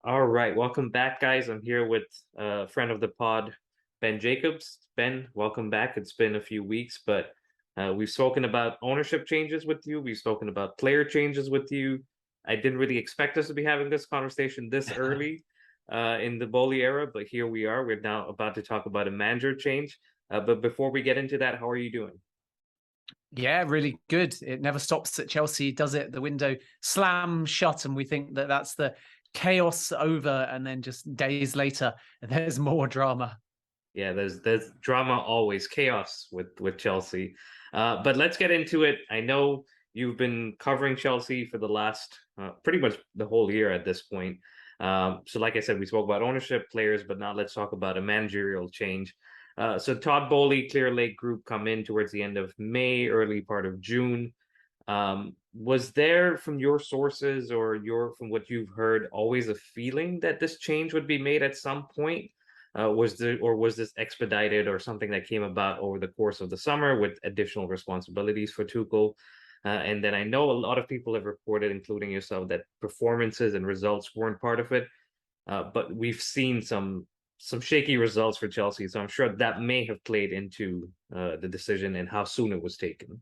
All right, welcome back, guys. I'm here with a friend of the pod, Ben Jacobs. Ben, welcome back. It's been a few weeks, but we've spoken about ownership changes with you. We've spoken about player changes with you. I didn't really expect us to be having this conversation this early in the Boehly era, but here we are. We're now about to talk about a manager change. But before we get into that, how are you doing? Yeah, really good. It never stops at Chelsea, does it? The window slams shut, and we think that that's the chaos over, and then just days later, there's more drama. Yeah, there's drama always, chaos with Chelsea. But let's get into it. I know you've been covering Chelsea for the last pretty much the whole year at this point. So, like I said, we spoke about ownership, players, but now let's talk about a managerial change. So, Todd Boehly, Clear Lake Group come in towards the end of May, early part of June. Was there, from your sources or from what you've heard, always a feeling that this change would be made at some point? Was this expedited or something that came about over the course of the summer with additional responsibilities for Tuchel? And then I know a lot of people have reported, including yourself, that performances and results weren't part of it. But we've seen some shaky results for Chelsea, so I'm sure that may have played into the decision and how soon it was taken.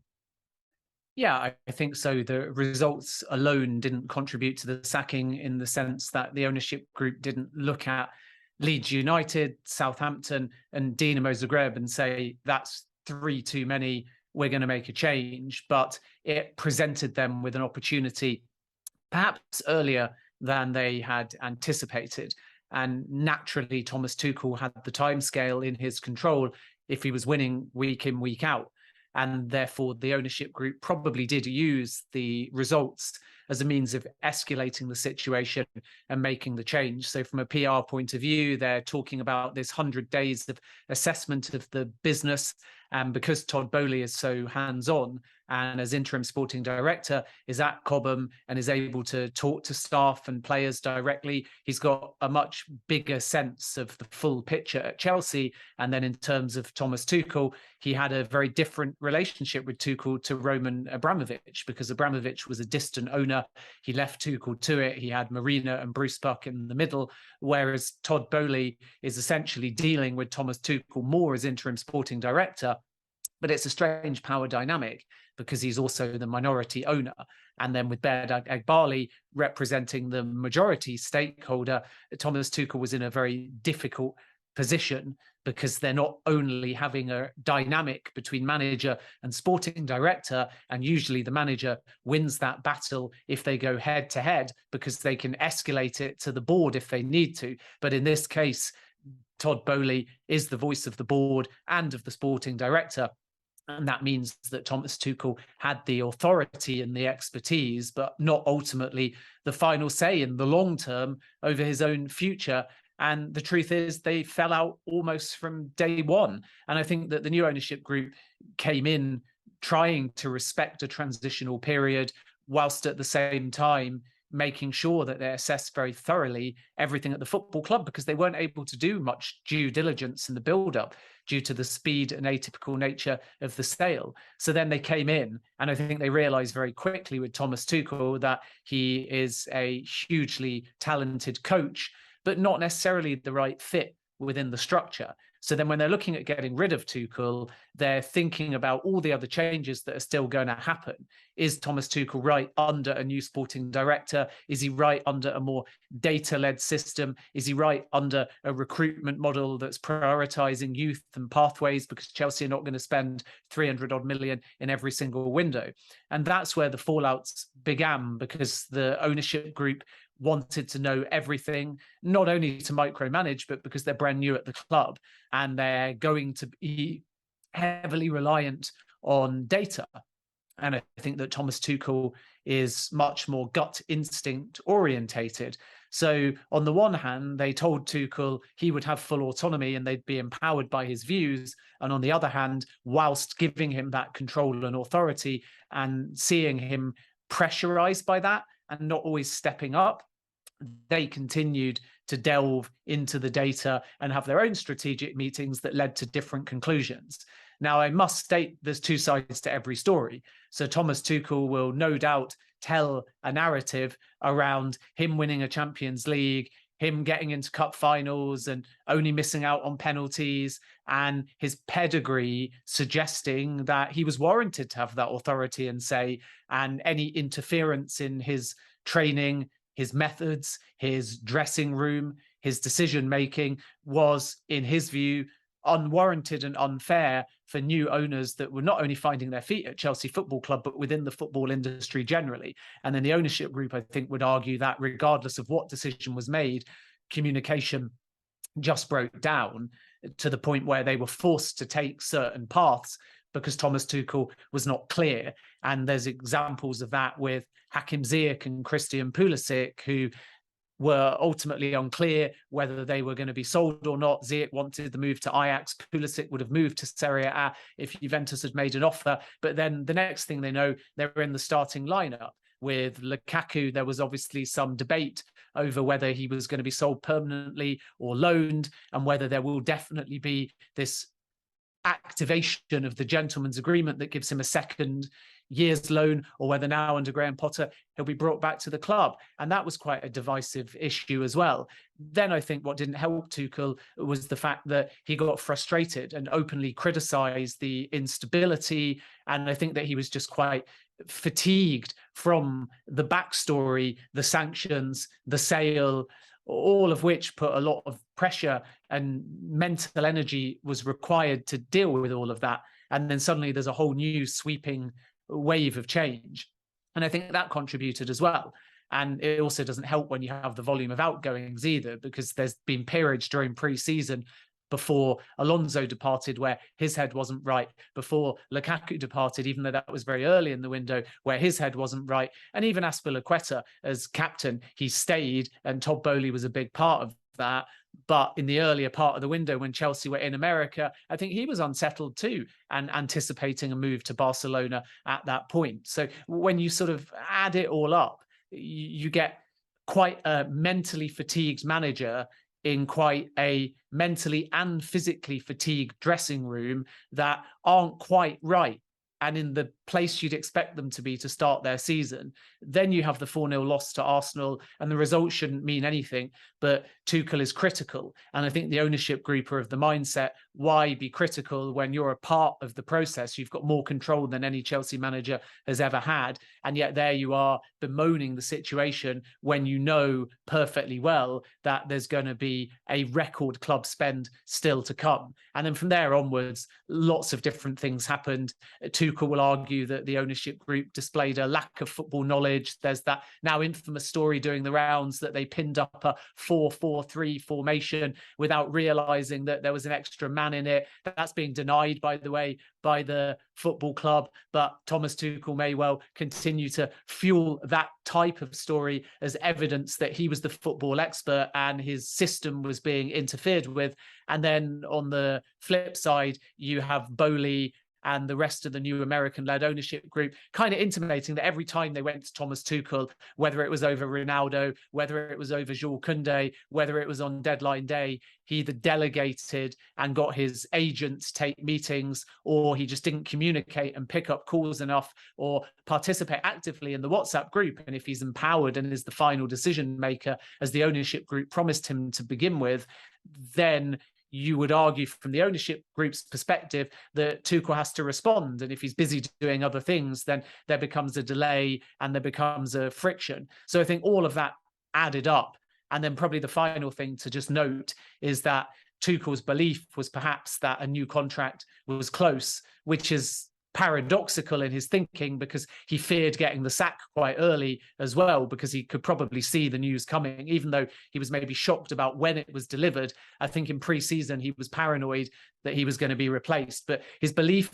Yeah, I think so. The results alone didn't contribute to the sacking in the sense that the ownership group didn't look at Leeds United, Southampton, and Dinamo Zagreb and say, that's three too many. We're going to make a change. But it presented them with an opportunity perhaps earlier than they had anticipated. And naturally, Thomas Tuchel had the timescale in his control if he was winning week in, week out. And therefore, the ownership group probably did use the results as a means of escalating the situation and making the change. So from a PR point of view, they're talking about this 100 days of assessment of the business. And because Todd Boehly is so hands-on and as interim sporting director is at Cobham and is able to talk to staff and players directly, he's got a much bigger sense of the full picture at Chelsea. And then in terms of Thomas Tuchel, he had a very different relationship with Tuchel to Roman Abramovich, because Abramovich was a distant owner. He left Tuchel to it. He had Marina and Bruce Buck in the middle, whereas Todd Boehly is essentially dealing with Thomas Tuchel more as interim sporting director. But it's a strange power dynamic because he's also the minority owner. And then with Boehly Eghbali representing the majority stakeholder, Thomas Tuchel was in a very difficult position because they're not only having a dynamic between manager and sporting director, and usually the manager wins that battle if they go head to head because they can escalate it to the board if they need to. But in this case, Todd Boehly is the voice of the board and of the sporting director. And that means that Thomas Tuchel had the authority and the expertise, but not ultimately the final say in the long term over his own future. And the truth is, they fell out almost from day one. And I think that the new ownership group came in trying to respect a transitional period, whilst at the same time making sure that they assess very thoroughly everything at the football club, because they weren't able to do much due diligence in the build-up due to the speed and atypical nature of the sale. So then they came in, and I think they realized very quickly with Thomas Tuchel that he is a hugely talented coach, but not necessarily the right fit within the structure. So then when they're looking at getting rid of Tuchel, they're thinking about all the other changes that are still going to happen. Is Thomas Tuchel right under a new sporting director? Is he right under a more data-led system? Is he right under a recruitment model that's prioritizing youth and pathways, because Chelsea are not going to spend 300 odd million in every single window? And that's where the fallouts began, because the ownership group wanted to know everything, not only to micromanage, but because they're brand new at the club and they're going to be heavily reliant on data. And I think that Thomas Tuchel is much more gut instinct orientated. So on the one hand, they told Tuchel he would have full autonomy and they'd be empowered by his views. And on the other hand, whilst giving him that control and authority and seeing him pressurized by that and not always stepping up, they continued to delve into the data and have their own strategic meetings that led to different conclusions. Now, I must state there's two sides to every story. So Thomas Tuchel will no doubt tell a narrative around him winning a Champions League, him getting into cup finals and only missing out on penalties, and his pedigree suggesting that he was warranted to have that authority and say, and any interference in his training, his methods, his dressing room, his decision making was, in his view, unwarranted and unfair for new owners that were not only finding their feet at Chelsea Football Club, but within the football industry generally. And then the ownership group, I think, would argue that regardless of what decision was made, communication just broke down to the point where they were forced to take certain paths because Thomas Tuchel was not clear. And there's examples of that with Hakim Ziyech and Christian Pulisic, who were ultimately unclear whether they were going to be sold or not. Ziyech wanted the move to Ajax. Pulisic would have moved to Serie A if Juventus had made an offer. But then the next thing they know, they're in the starting lineup. With Lukaku, there was obviously some debate over whether he was going to be sold permanently or loaned, and whether there will definitely be this activation of the gentleman's agreement that gives him a second year's loan, or whether now under Graham Potter he'll be brought back to the club. And that was quite a divisive issue as well. Then I think what didn't help Tuchel was the fact that he got frustrated and openly criticised the instability. And I think that he was just quite fatigued from the backstory, the sanctions, the sale, all of which put a lot of pressure, and mental energy was required to deal with all of that. And then suddenly there's a whole new sweeping wave of change. And I think that contributed as well. And it also doesn't help when you have the volume of outgoings either, because there's been periods during pre-season before Alonso departed where his head wasn't right, before Lukaku departed, even though that was very early in the window, where his head wasn't right. And even Azpilicueta as captain, he stayed, and Todd Boehly was a big part of that. But in the earlier part of the window, when Chelsea were in America, I think he was unsettled too, and anticipating a move to Barcelona at that point. So when you sort of add it all up, you get quite a mentally fatigued manager in quite a mentally and physically fatigued dressing room that aren't quite right, and in the place you'd expect them to be to start their season. Then you have the 4-0 loss to Arsenal, and the result shouldn't mean anything, but Tuchel is critical. And I think the ownership group are of the mindset, why be critical when you're a part of the process? You've got more control than any Chelsea manager has ever had. And yet there you are bemoaning the situation when you know perfectly well that there's going to be a record club spend still to come. And then from there onwards, lots of different things happened. Tuchel will argue that the ownership group displayed a lack of football knowledge. There's that now infamous story doing the rounds that they pinned up a 4-4-3 formation without realizing that there was an extra man in it. That's being denied, by the way, by the football club. But Thomas Tuchel may well continue to fuel that type of story as evidence that he was the football expert and his system was being interfered with. And then on the flip side, you have Boehly and the rest of the new American-led ownership group kind of intimating that every time they went to Thomas Tuchel, whether it was over Ronaldo, whether it was over Jules Koundé, whether it was on deadline day, he either delegated and got his agent to take meetings, or he just didn't communicate and pick up calls enough or participate actively in the WhatsApp group. And if he's empowered and is the final decision maker, as the ownership group promised him to begin with, then you would argue from the ownership group's perspective that Tuchel has to respond. And if he's busy doing other things, then there becomes a delay and there becomes a friction. So I think all of that added up. And then probably the final thing to just note is that Tuchel's belief was perhaps that a new contract was close, which is paradoxical in his thinking, because he feared getting the sack quite early as well, because he could probably see the news coming, even though he was maybe shocked about when it was delivered. I think in pre-season he was paranoid that he was going to be replaced, but his belief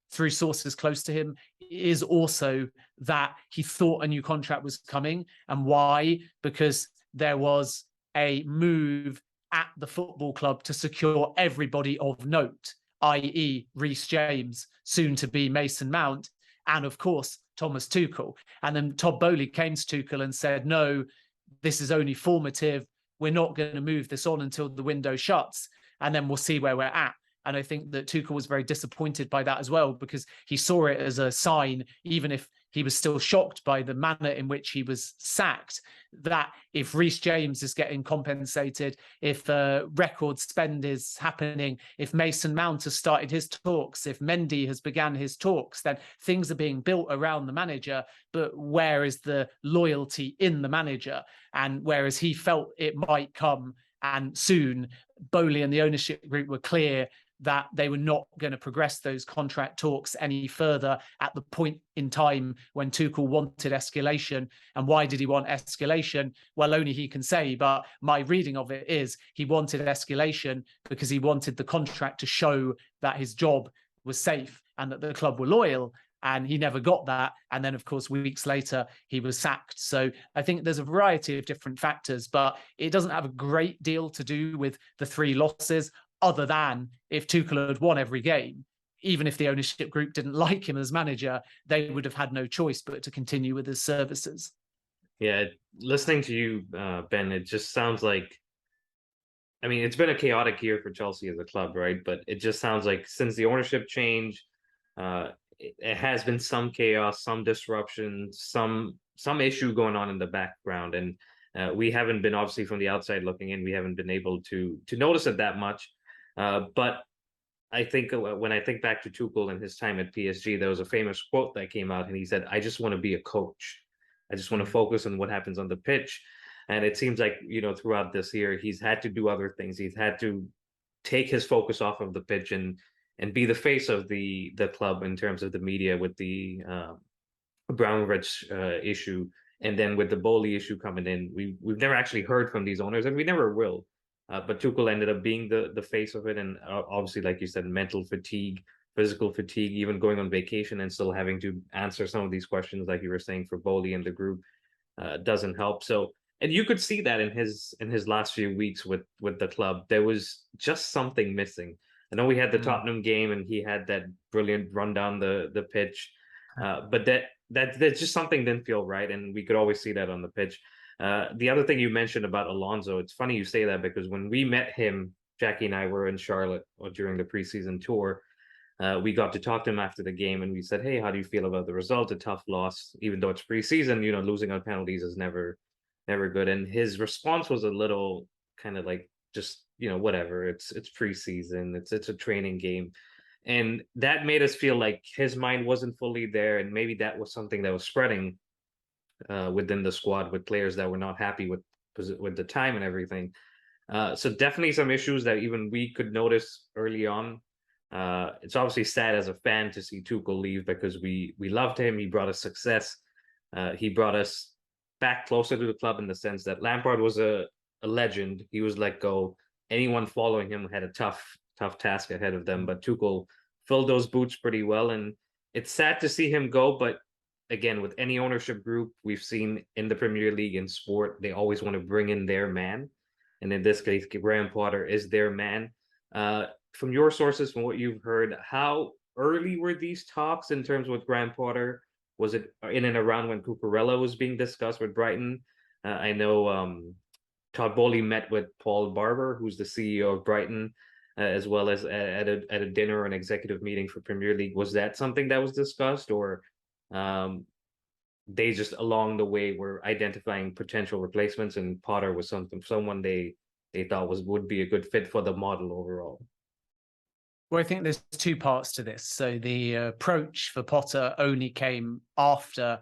through sources close to him is also that he thought a new contract was coming. And why? Because there was a move at the football club to secure everybody of note, i.e. Reece James, soon to be Mason Mount, and of course, Thomas Tuchel. And then Todd Boehly came to Tuchel and said, no, this is only formative. We're not going to move this on until the window shuts, and then we'll see where we're at. And I think that Tuchel was very disappointed by that as well, because he saw it as a sign, even if he was still shocked by the manner in which he was sacked. That if Reece James is getting compensated, if record spend is happening, if Mason Mount has started his talks, if Mendy has began his talks, then things are being built around the manager. But where is the loyalty in the manager? And whereas he felt it might come, and soon, Boehly and the ownership group were clear that they were not going to progress those contract talks any further at the point in time when Tuchel wanted escalation. And why did he want escalation? Well, only he can say, but my reading of it is he wanted escalation because he wanted the contract to show that his job was safe and that the club were loyal. And he never got that. And then, of course, weeks later, he was sacked. So I think there's a variety of different factors, but it doesn't have a great deal to do with the 3 losses, other than if Tuchel had won every game, even if the ownership group didn't like him as manager, they would have had no choice but to continue with his services. Yeah, listening to you, Ben, it just sounds like, I mean, it's been a chaotic year for Chelsea as a club, right? But it just sounds like since the ownership change, it has been some chaos, some disruption, some issue going on in the background, and we haven't been, obviously from the outside looking in, we haven't been able to notice it that much. But I think when I think back to Tuchel and his time at PSG, there was a famous quote that came out, and he said, "I just want to be a coach. I just want to focus on what happens on the pitch." And it seems like, throughout this year, he's had to do other things. He's had to take his focus off of the pitch and be the face of the club in terms of the media with the Abramovich issue, and then with the Boehly issue coming in. We've never actually heard from these owners, and we never will. But Tuchel ended up being the face of it, and obviously, like you said, mental fatigue, physical fatigue, even going on vacation and still having to answer some of these questions, like you were saying, for Boehly and the group, doesn't help. So, and you could see that in his last few weeks with the club, there was just something missing. I know we had the Tottenham game, and he had that brilliant run down the pitch, but there's just something didn't feel right, and we could always see that on the pitch. The other thing you mentioned about Alonso, it's funny you say that, because when we met him, Jackie and I were in Charlotte during the preseason tour. We got to talk to him after the game, and we said, "Hey, how do you feel about the result? A tough loss, even though it's preseason. Losing on penalties is never good." And his response was a little kind of like, just whatever. It's preseason. It's a training game. And that made us feel like his mind wasn't fully there, and maybe that was something that was spreading within the squad, with players that were not happy with the time and everything. So definitely some issues that even we could notice early on. It's obviously sad as a fan to see Tuchel leave, because we loved him. He brought us success. He brought us back closer to the club, in the sense that Lampard was a legend. He was let go. Anyone following him had a tough task ahead of them. But Tuchel filled those boots pretty well, and it's sad to see him go. But again, with any ownership group we've seen in the Premier League in sport, they always want to bring in their man, and in this case, Graham Potter is their man. From your sources, from what you've heard, how early were these talks in terms with Graham Potter? Was it in and around when Cucurella was being discussed with Brighton? I know Todd Boehly met with Paul Barber, who's the CEO of Brighton, as well as at a dinner or an executive meeting for Premier League. Was that something that was discussed, or they just along the way were identifying potential replacements, and Potter was someone they thought would be a good fit for the model overall? Well, I think there's 2 parts to this. So the approach for Potter only came after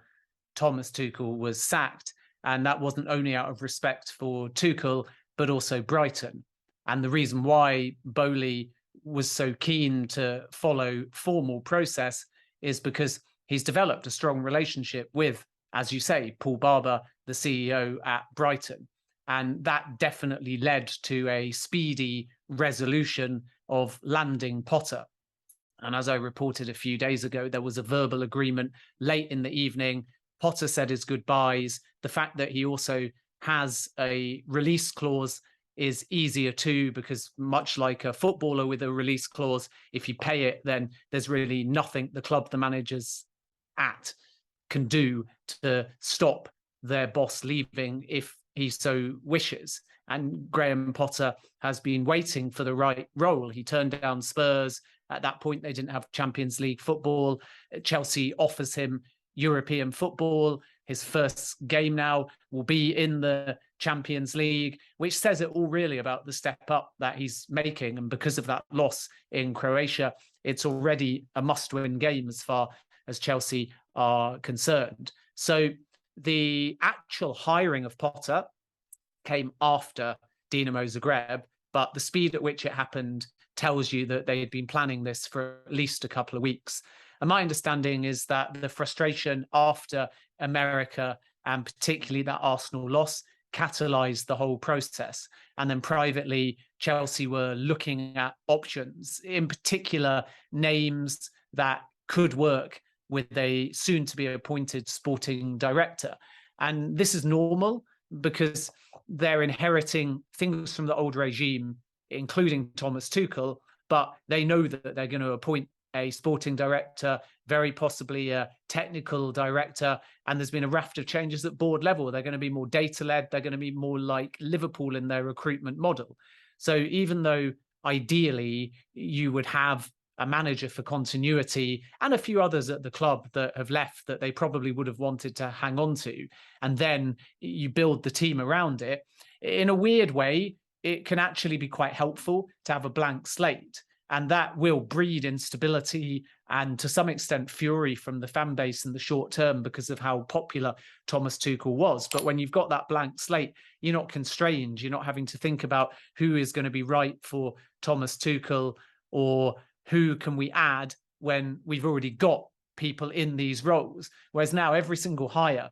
Thomas Tuchel was sacked, and that wasn't only out of respect for Tuchel, but also Brighton. And the reason why Boehly was so keen to follow formal process is because he's developed a strong relationship with, as you say, Paul Barber, the CEO at Brighton. And that definitely led to a speedy resolution of landing Potter. And as I reported a few days ago, there was a verbal agreement late in the evening. Potter said his goodbyes. The fact that he also has a release clause is easier too, because much like a footballer with a release clause, if you pay it, then there's really nothing the club the manager's at can do to stop their boss leaving if he so wishes. And Graham Potter has been waiting for the right role. He turned down Spurs. At that point, they didn't have Champions League football. Chelsea offers him European football. His first game now will be in the Champions League, which says it all really about the step up that he's making. And because of that loss in Croatia, it's already a must-win game as far as Chelsea are concerned. So the actual hiring of Potter came after Dinamo Zagreb, but the speed at which it happened tells you that they had been planning this for at least a couple of weeks. And my understanding is that the frustration after America, and particularly that Arsenal loss, catalyzed the whole process. And then privately, Chelsea were looking at options, in particular names that could work with a soon-to-be appointed sporting director. And this is normal because they're inheriting things from the old regime, including Thomas Tuchel, but they know that they're going to appoint a sporting director, very possibly a technical director. And there's been a raft of changes at board level. They're going to be more data-led. They're going to be more like Liverpool in their recruitment model. So even though ideally you would have a manager for continuity and a few others at the club that have left that they probably would have wanted to hang on to, and then you build the team around it, in a weird way, it can actually be quite helpful to have a blank slate. And that will breed instability and to some extent fury from the fan base in the short term because of how popular Thomas Tuchel was. But when you've got that blank slate, you're not constrained. You're not having to think about who is going to be right for Thomas Tuchel or who can we add when we've already got people in these roles. Whereas now every single hire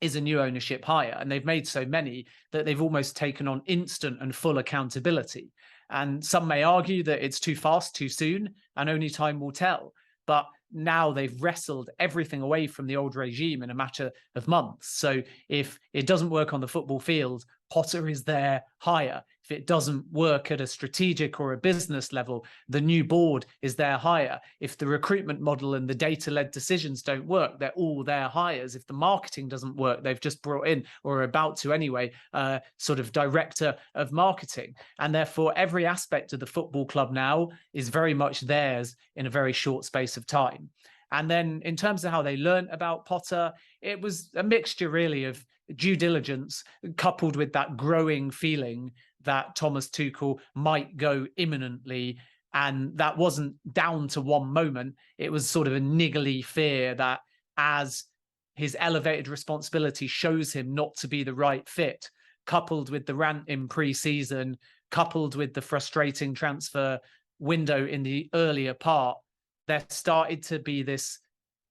is a new ownership hire. And they've made so many that they've almost taken on instant and full accountability. And some may argue that it's too fast, too soon, and only time will tell. But now they've wrestled everything away from the old regime in a matter of months. So if it doesn't work on the football field, Potter is their hire. If it doesn't work at a strategic or a business level, the new board is their hire. If the recruitment model and the data-led decisions don't work, they're all their hires. If the marketing doesn't work, they've just brought in, or are about to anyway, sort of director of marketing. And therefore, every aspect of the football club now is very much theirs in a very short space of time. And then in terms of how they learned about Potter, it was a mixture really of due diligence coupled with that growing feeling that Thomas Tuchel might go imminently. And that wasn't down to one moment. It was sort of a niggly fear that as his elevated responsibility shows him not to be the right fit, coupled with the rant in pre-season, coupled with the frustrating transfer window in the earlier part, there started to be this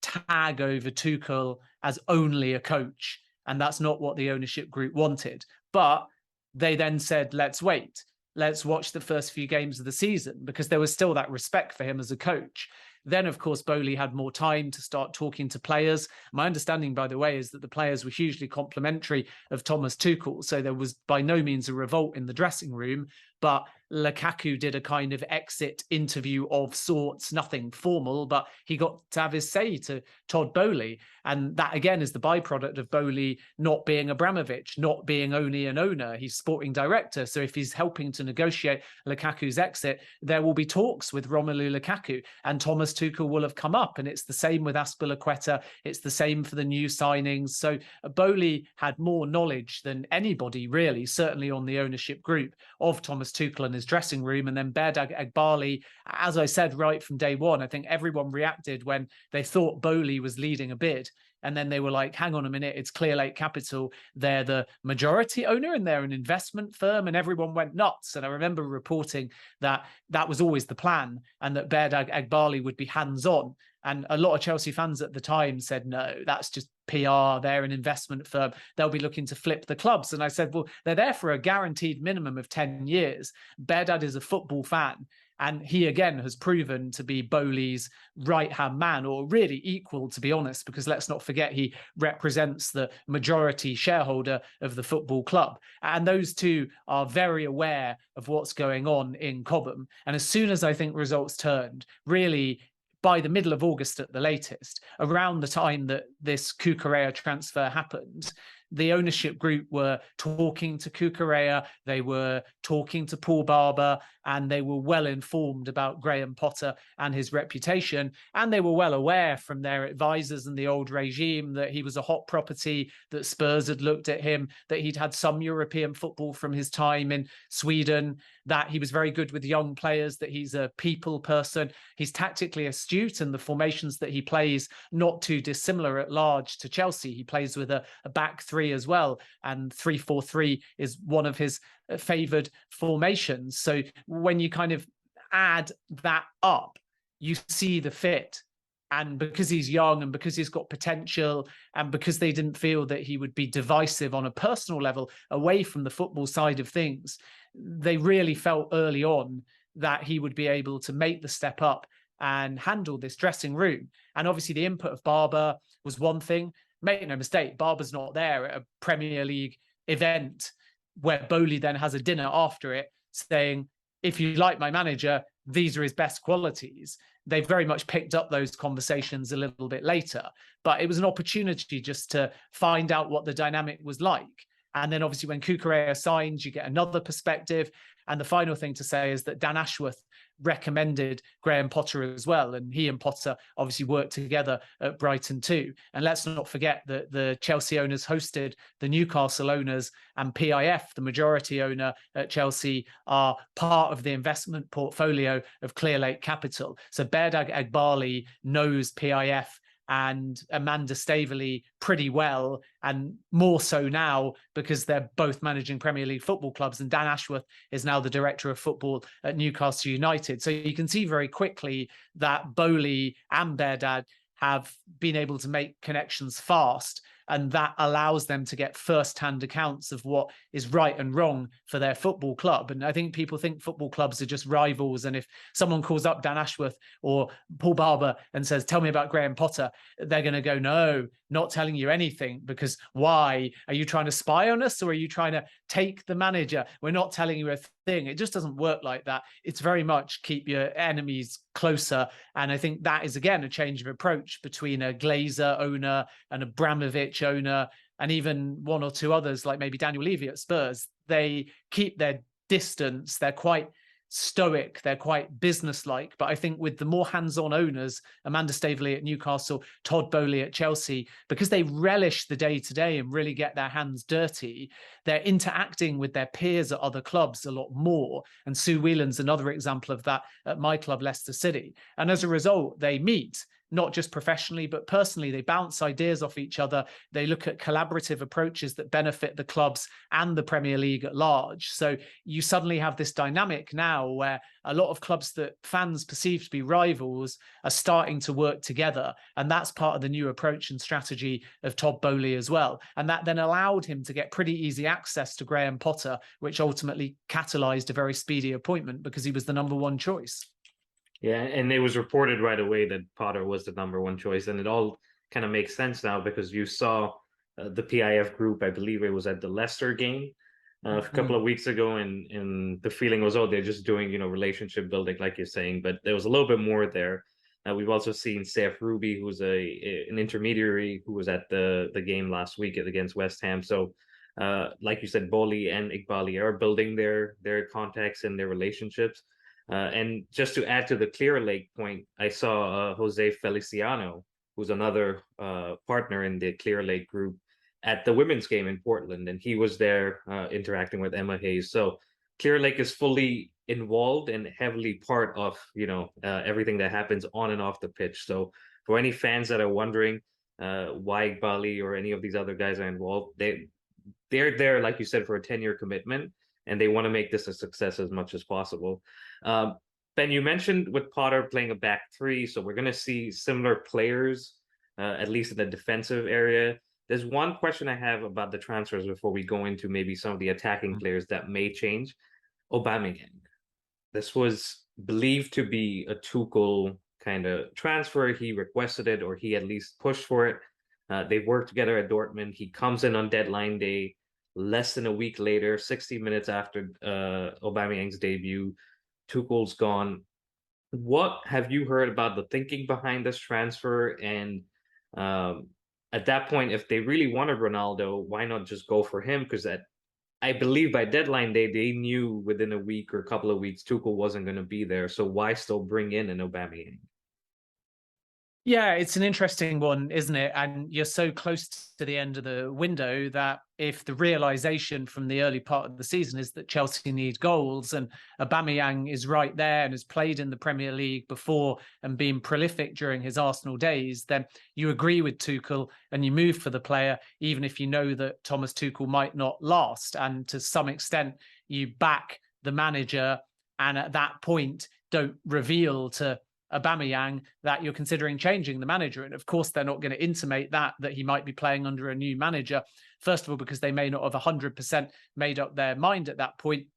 tag over Tuchel as only a coach. And that's not what the ownership group wanted. But they then said, let's wait. Let's watch the first few games of the season, because there was still that respect for him as a coach. Then, of course, Boehly had more time to start talking to players. My understanding, by the way, is that the players were hugely complimentary of Thomas Tuchel. So there was by no means a revolt in the dressing room. But Lukaku did a kind of exit interview of sorts, nothing formal, but he got to have his say to Todd Boehly. And that, again, is the byproduct of Boehly not being Abramovich, not being only an owner. He's sporting director. So if he's helping to negotiate Lukaku's exit, there will be talks with Romelu Lukaku, and Thomas Tuchel will have come up. And it's the same with Azpilicueta. It's the same for the new signings. So Boehly had more knowledge than anybody, really, certainly on the ownership group, of Thomas Tuchel and his dressing room. And then Boehly Eghbali, as I said right from day one, I think everyone reacted when they thought Boehly was leading a bid. And then they were like, hang on a minute, it's Clearlake Capital. They're the majority owner and they're an investment firm. And everyone went nuts. And I remember reporting that that was always the plan and that Boehly Eghbali would be hands-on. And a lot of Chelsea fans at the time said, no, that's just PR. They're an investment firm. They'll be looking to flip the clubs. And I said, well, they're there for a guaranteed minimum of 10 years. Boehly is a football fan. And he, again, has proven to be Boehly's right-hand man, or really equal, to be honest, because let's not forget he represents the majority shareholder of the football club. And those two are very aware of what's going on in Cobham. And as soon as I think results turned, really by the middle of August at the latest, around the time that this Cucurella transfer happened, the ownership group were talking to Cucurella, they were talking to Paul Barber, and they were well informed about Graham Potter and his reputation. And they were well aware from their advisors and the old regime that he was a hot property, that Spurs had looked at him, that he'd had some European football from his time in Sweden, that he was very good with young players, that he's a people person. He's tactically astute, and the formations that he plays not too dissimilar at large to Chelsea. He plays with a back three as well, and 3-4-3 is one of his favoured formations. So when you kind of add that up, you see the fit. And because he's young and because he's got potential and because they didn't feel that he would be divisive on a personal level away from the football side of things, they really felt early on that he would be able to make the step up and handle this dressing room. And obviously the input of Barber was one thing. Make no mistake, Barber's not there at a Premier League event where Boehly then has a dinner after it saying, if you like my manager, these are his best qualities. They very much picked up those conversations a little bit later, but it was an opportunity just to find out what the dynamic was like. And then obviously when Cucurella signed, you get another perspective. And the final thing to say is that Dan Ashworth recommended Graham Potter as well. And he and Potter obviously worked together at Brighton too. And let's not forget that the Chelsea owners hosted the Newcastle owners, and PIF, the majority owner at Chelsea, are part of the investment portfolio of Clearlake Capital. So Boehly Eghbali knows PIF and Amanda Staveley pretty well, and more so now because they're both managing Premier League football clubs, and Dan Ashworth is now the director of football at Newcastle United. So you can see very quickly that Boehly and Boehly have been able to make connections fast, and that allows them to get first-hand accounts of what is right and wrong for their football club. And I think people think football clubs are just rivals, and if someone calls up Dan Ashworth or Paul Barber and says, tell me about Graham Potter, they're going to go, no, not telling you anything, because why? Are you trying to spy on us, or are you trying to take the manager? We're not telling you a thing. It just doesn't work like that. It's very much keep your enemies closer. And I think that is, again, a change of approach between a Glazer owner, an Abramovich owner, and even one or two others, like maybe Daniel Levy at Spurs. They keep their distance. They're quite stoic, they're quite businesslike. But I think with the more hands-on owners, Amanda Staveley at Newcastle, Todd Boehly at Chelsea, because they relish the day-to-day and really get their hands dirty, they're interacting with their peers at other clubs a lot more. And Sue Whelan's another example of that at my club, Leicester City. And as a result, they meet not just professionally, but personally. They bounce ideas off each other. They look at collaborative approaches that benefit the clubs and the Premier League at large. So you suddenly have this dynamic now where a lot of clubs that fans perceive to be rivals are starting to work together. And that's part of the new approach and strategy of Todd Boehly as well. And that then allowed him to get pretty easy access to Graham Potter, which ultimately catalyzed a very speedy appointment because he was the number one choice. Yeah, and it was reported right away that Potter was the number one choice, and it all kind of makes sense now because you saw the PIF group. I believe it was at the Leicester game a couple of weeks ago, and the feeling was, oh, they're just doing relationship building, like you're saying, but there was a little bit more there. We've also seen Seth Ruby, who's an intermediary who was at the game last week against West Ham. So, like you said, Boehly and Eghbali are building their contacts and their relationships. And just to add to the Clear Lake point, I saw Jose Feliciano, who's another partner in the Clear Lake group, at the women's game in Portland, and he was there interacting with Emma Hayes. So Clear Lake is fully involved and heavily part of everything that happens on and off the pitch. So for any fans that are wondering why Eghbali or any of these other guys are involved, they're there, like you said, for a 10-year commitment, and they want to make this a success as much as possible. Ben, you mentioned with Potter playing a back three, so we're going to see similar players, at least in the defensive area. There's one question I have about the transfers before we go into maybe some of the attacking players that may change. Aubameyang. This was believed to be a Tuchel kind of transfer. He requested it, or he at least pushed for it. They worked together at Dortmund. He comes in on deadline day. Less than a week later, 60 minutes after Aubameyang's debut, Tuchel's gone. What have you heard about the thinking behind this transfer? And at that point, if they really wanted Ronaldo, why not just go for him? Because I believe by deadline day, they knew within a week or a couple of weeks Tuchel wasn't going to be there. So why still bring in an Aubameyang? Yeah, it's an interesting one, isn't it? And you're so close to the end of the window that if the realization from the early part of the season is that Chelsea need goals and Aubameyang is right there and has played in the Premier League before and been prolific during his Arsenal days, then you agree with Tuchel and you move for the player, even if you know that Thomas Tuchel might not last. And to some extent, you back the manager and at that point don't reveal to Aubameyang that you're considering changing the manager. And of course, they're not going to intimate that he might be playing under a new manager. First of all, because they may not have 100% made up their mind at that point.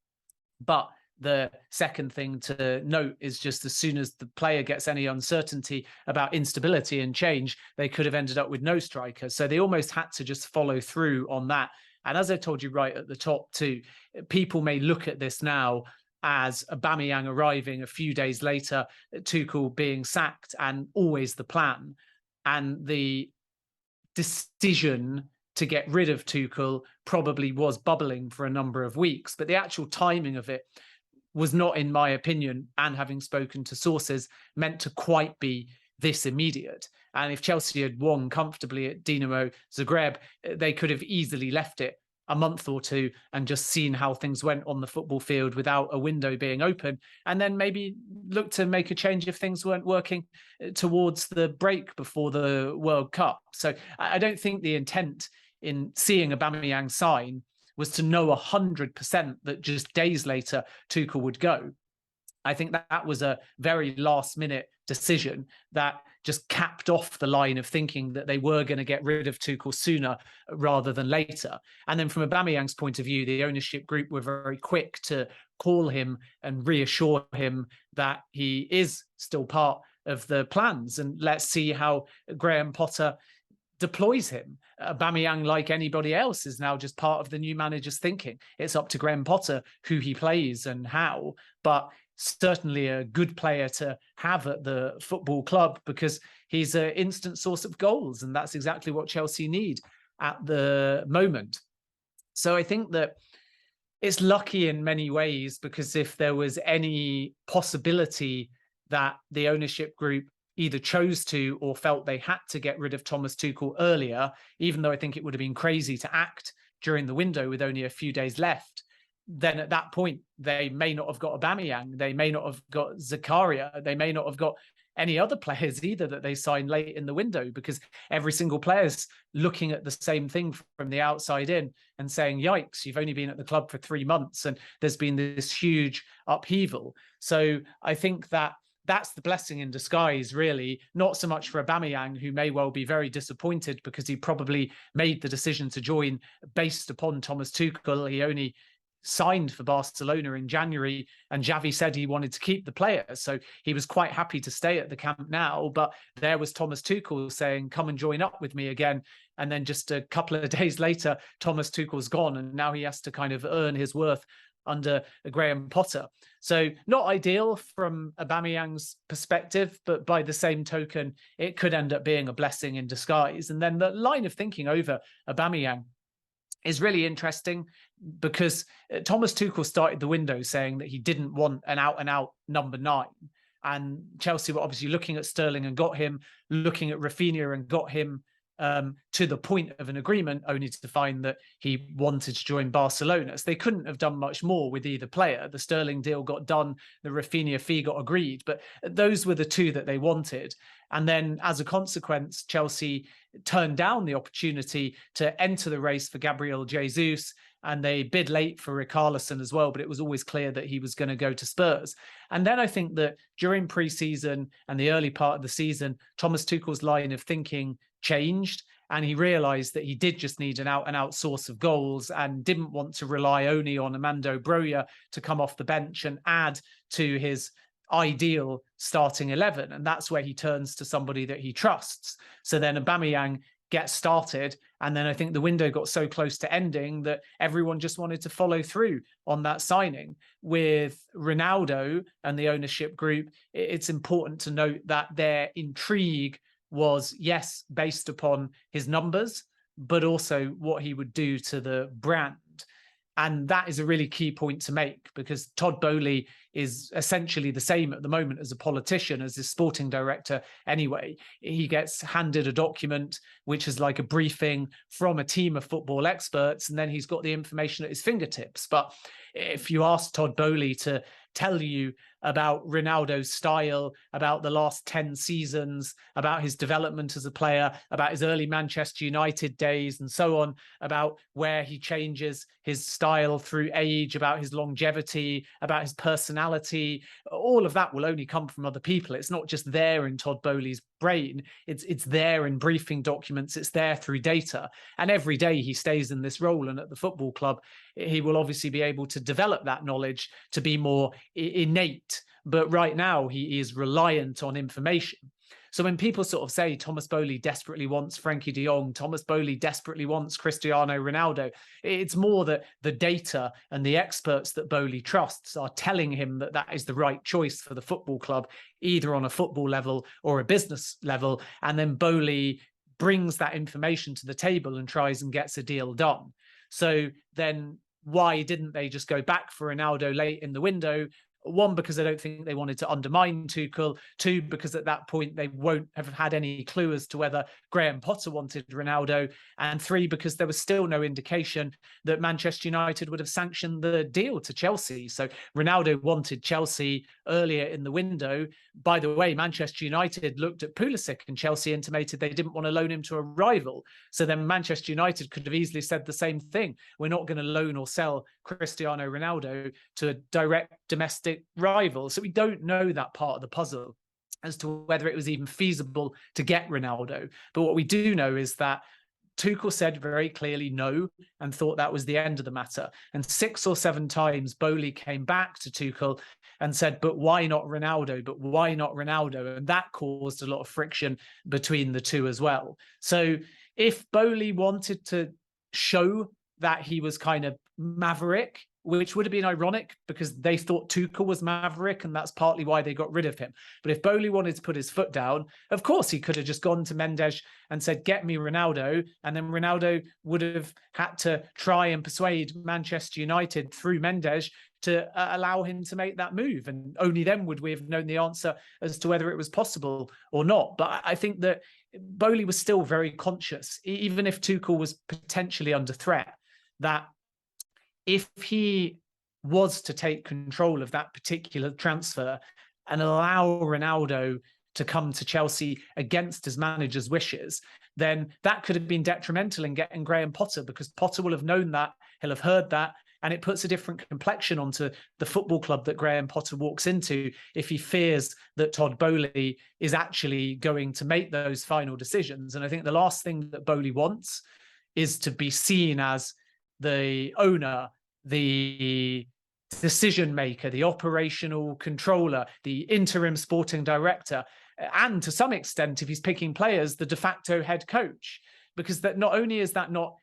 But the second thing to note is just as soon as the player gets any uncertainty about instability and change, they could have ended up with no striker. So they almost had to just follow through on that. And as I told you right at the top too, people may look at this now as Aubameyang arriving a few days later, Tuchel being sacked, and always the plan. And the decision to get rid of Tuchel probably was bubbling for a number of weeks, but the actual timing of it was not, in my opinion, and having spoken to sources, meant to quite be this immediate. And if Chelsea had won comfortably at Dinamo Zagreb, they could have easily left it a month or two and just seen how things went on the football field without a window being open, and then maybe look to make a change if things weren't working towards the break before the World Cup. So I don't think the intent in seeing Aubameyang sign was to know 100% that just days later Tuchel would go. I think that was a very last minute decision that just capped off the line of thinking that they were going to get rid of Tuchel sooner rather than later. And then from Aubameyang's point of view, the ownership group were very quick to call him and reassure him that he is still part of the plans. And let's see how Graham Potter deploys him. Aubameyang, like anybody else, is now just part of the new manager's thinking. It's up to Graham Potter who he plays and how, but certainly a good player to have at the football club because he's an instant source of goals, and that's exactly what Chelsea need at the moment. So I think that it's lucky in many ways, because if there was any possibility that the ownership group either chose to or felt they had to get rid of Thomas Tuchel earlier, even though I think it would have been crazy to act during the window with only a few days left, then at that point, they may not have got Aubameyang, they may not have got Zakaria, they may not have got any other players either that they signed late in the window, because every single player's looking at the same thing from the outside in and saying, yikes, you've only been at the club for 3 months and there's been this huge upheaval. So I think that that's the blessing in disguise, really, not so much for Aubameyang, who may well be very disappointed because he probably made the decision to join based upon Thomas Tuchel. He only signed for Barcelona in January, and Xavi said he wanted to keep the player. So he was quite happy to stay at the Camp Nou, but there was Thomas Tuchel saying, come and join up with me again. And then just a couple of days later, Thomas Tuchel's gone, and now he has to kind of earn his worth under Graham Potter. So not ideal from Aubameyang's perspective, but by the same token, it could end up being a blessing in disguise. And then the line of thinking over Aubameyang is really interesting, because Thomas Tuchel started the window saying that he didn't want an out-and-out number 9. And Chelsea were obviously looking at Sterling and got him, looking at Rafinha and got him, to the point of an agreement, only to find that he wanted to join Barcelona. So they couldn't have done much more with either player. The Sterling deal got done, the Rafinha fee got agreed, but those were the two that they wanted. And then as a consequence, Chelsea turned down the opportunity to enter the race for Gabriel Jesus, and they bid late for Richarlison as well, but it was always clear that he was going to go to Spurs. And then I think that during pre-season and the early part of the season, Thomas Tuchel's line of thinking changed, and he realised that he did just need an out-and-out source of goals and didn't want to rely only on Armando Broja to come off the bench and add to his ideal starting 11. And that's where he turns to somebody that he trusts. So then Aubameyang gets started, and then I think the window got so close to ending that everyone just wanted to follow through on that signing. With Ronaldo and the ownership group, it's important to note that their intrigue was, yes, based upon his numbers, but also what he would do to the brand. And that is a really key point to make, because Todd Boehly is essentially the same at the moment as a politician, as his sporting director anyway. He gets handed a document which is like a briefing from a team of football experts, and then he's got the information at his fingertips. But if you ask Todd Boehly to tell you about Ronaldo's style, about the last 10 seasons, about his development as a player, about his early Manchester United days, and so on, about where he changes his style through age, about his longevity, about his personality, all of that will only come from other people. It's not just there in Todd Boehly's brain. It's there in briefing documents. It's there through data. And every day he stays in this role and at the football club, he will obviously be able to develop that knowledge to be more innate. But right now he is reliant on information. So when people sort of say Thomas Boehly desperately wants Frankie de Jong, Thomas Boehly desperately wants Cristiano Ronaldo, it's more that the data and the experts that Boehly trusts are telling him that that is the right choice for the football club, either on a football level or a business level. And then Boehly brings that information to the table and tries and gets a deal done. So then why didn't they just go back for Ronaldo late in the window? One, because I don't think they wanted to undermine Tuchel. Two, because at that point they won't have had any clue as to whether Graham Potter wanted Ronaldo. And three, because there was still no indication that Manchester United would have sanctioned the deal to Chelsea. So Ronaldo wanted Chelsea earlier in the window. By the way, Manchester United looked at Pulisic and Chelsea intimated they didn't want to loan him to a rival. So then Manchester United could have easily said the same thing. We're not going to loan or sell Cristiano Ronaldo to a direct domestic rival. So we don't know that part of the puzzle as to whether it was even feasible to get Ronaldo. But what we do know is that Tuchel said very clearly no and thought that was the end of the matter. And 6 or 7 times Boehly came back to Tuchel and said, but why not Ronaldo? But why not Ronaldo? And that caused a lot of friction between the two as well. So if Boehly wanted to show that he was kind of maverick, which would have been ironic because they thought Tuchel was maverick, and that's partly why they got rid of him. But if Boehly wanted to put his foot down, of course he could have just gone to Mendes and said, get me Ronaldo, and then Ronaldo would have had to try and persuade Manchester United through Mendes to allow him to make that move. And only then would we have known the answer as to whether it was possible or not. But I think that Boehly was still very conscious, even if Tuchel was potentially under threat, that if he was to take control of that particular transfer and allow Ronaldo to come to Chelsea against his manager's wishes, then that could have been detrimental in getting Graham Potter, because Potter will have known that, he'll have heard that, and it puts a different complexion onto the football club that Graham Potter walks into if he fears that Todd Boehly is actually going to make those final decisions. And I think the last thing that Boehly wants is to be seen as the owner, the decision maker, the operational controller, the interim sporting director, and to some extent, if he's picking players, the de facto head coach. Because that not only is that not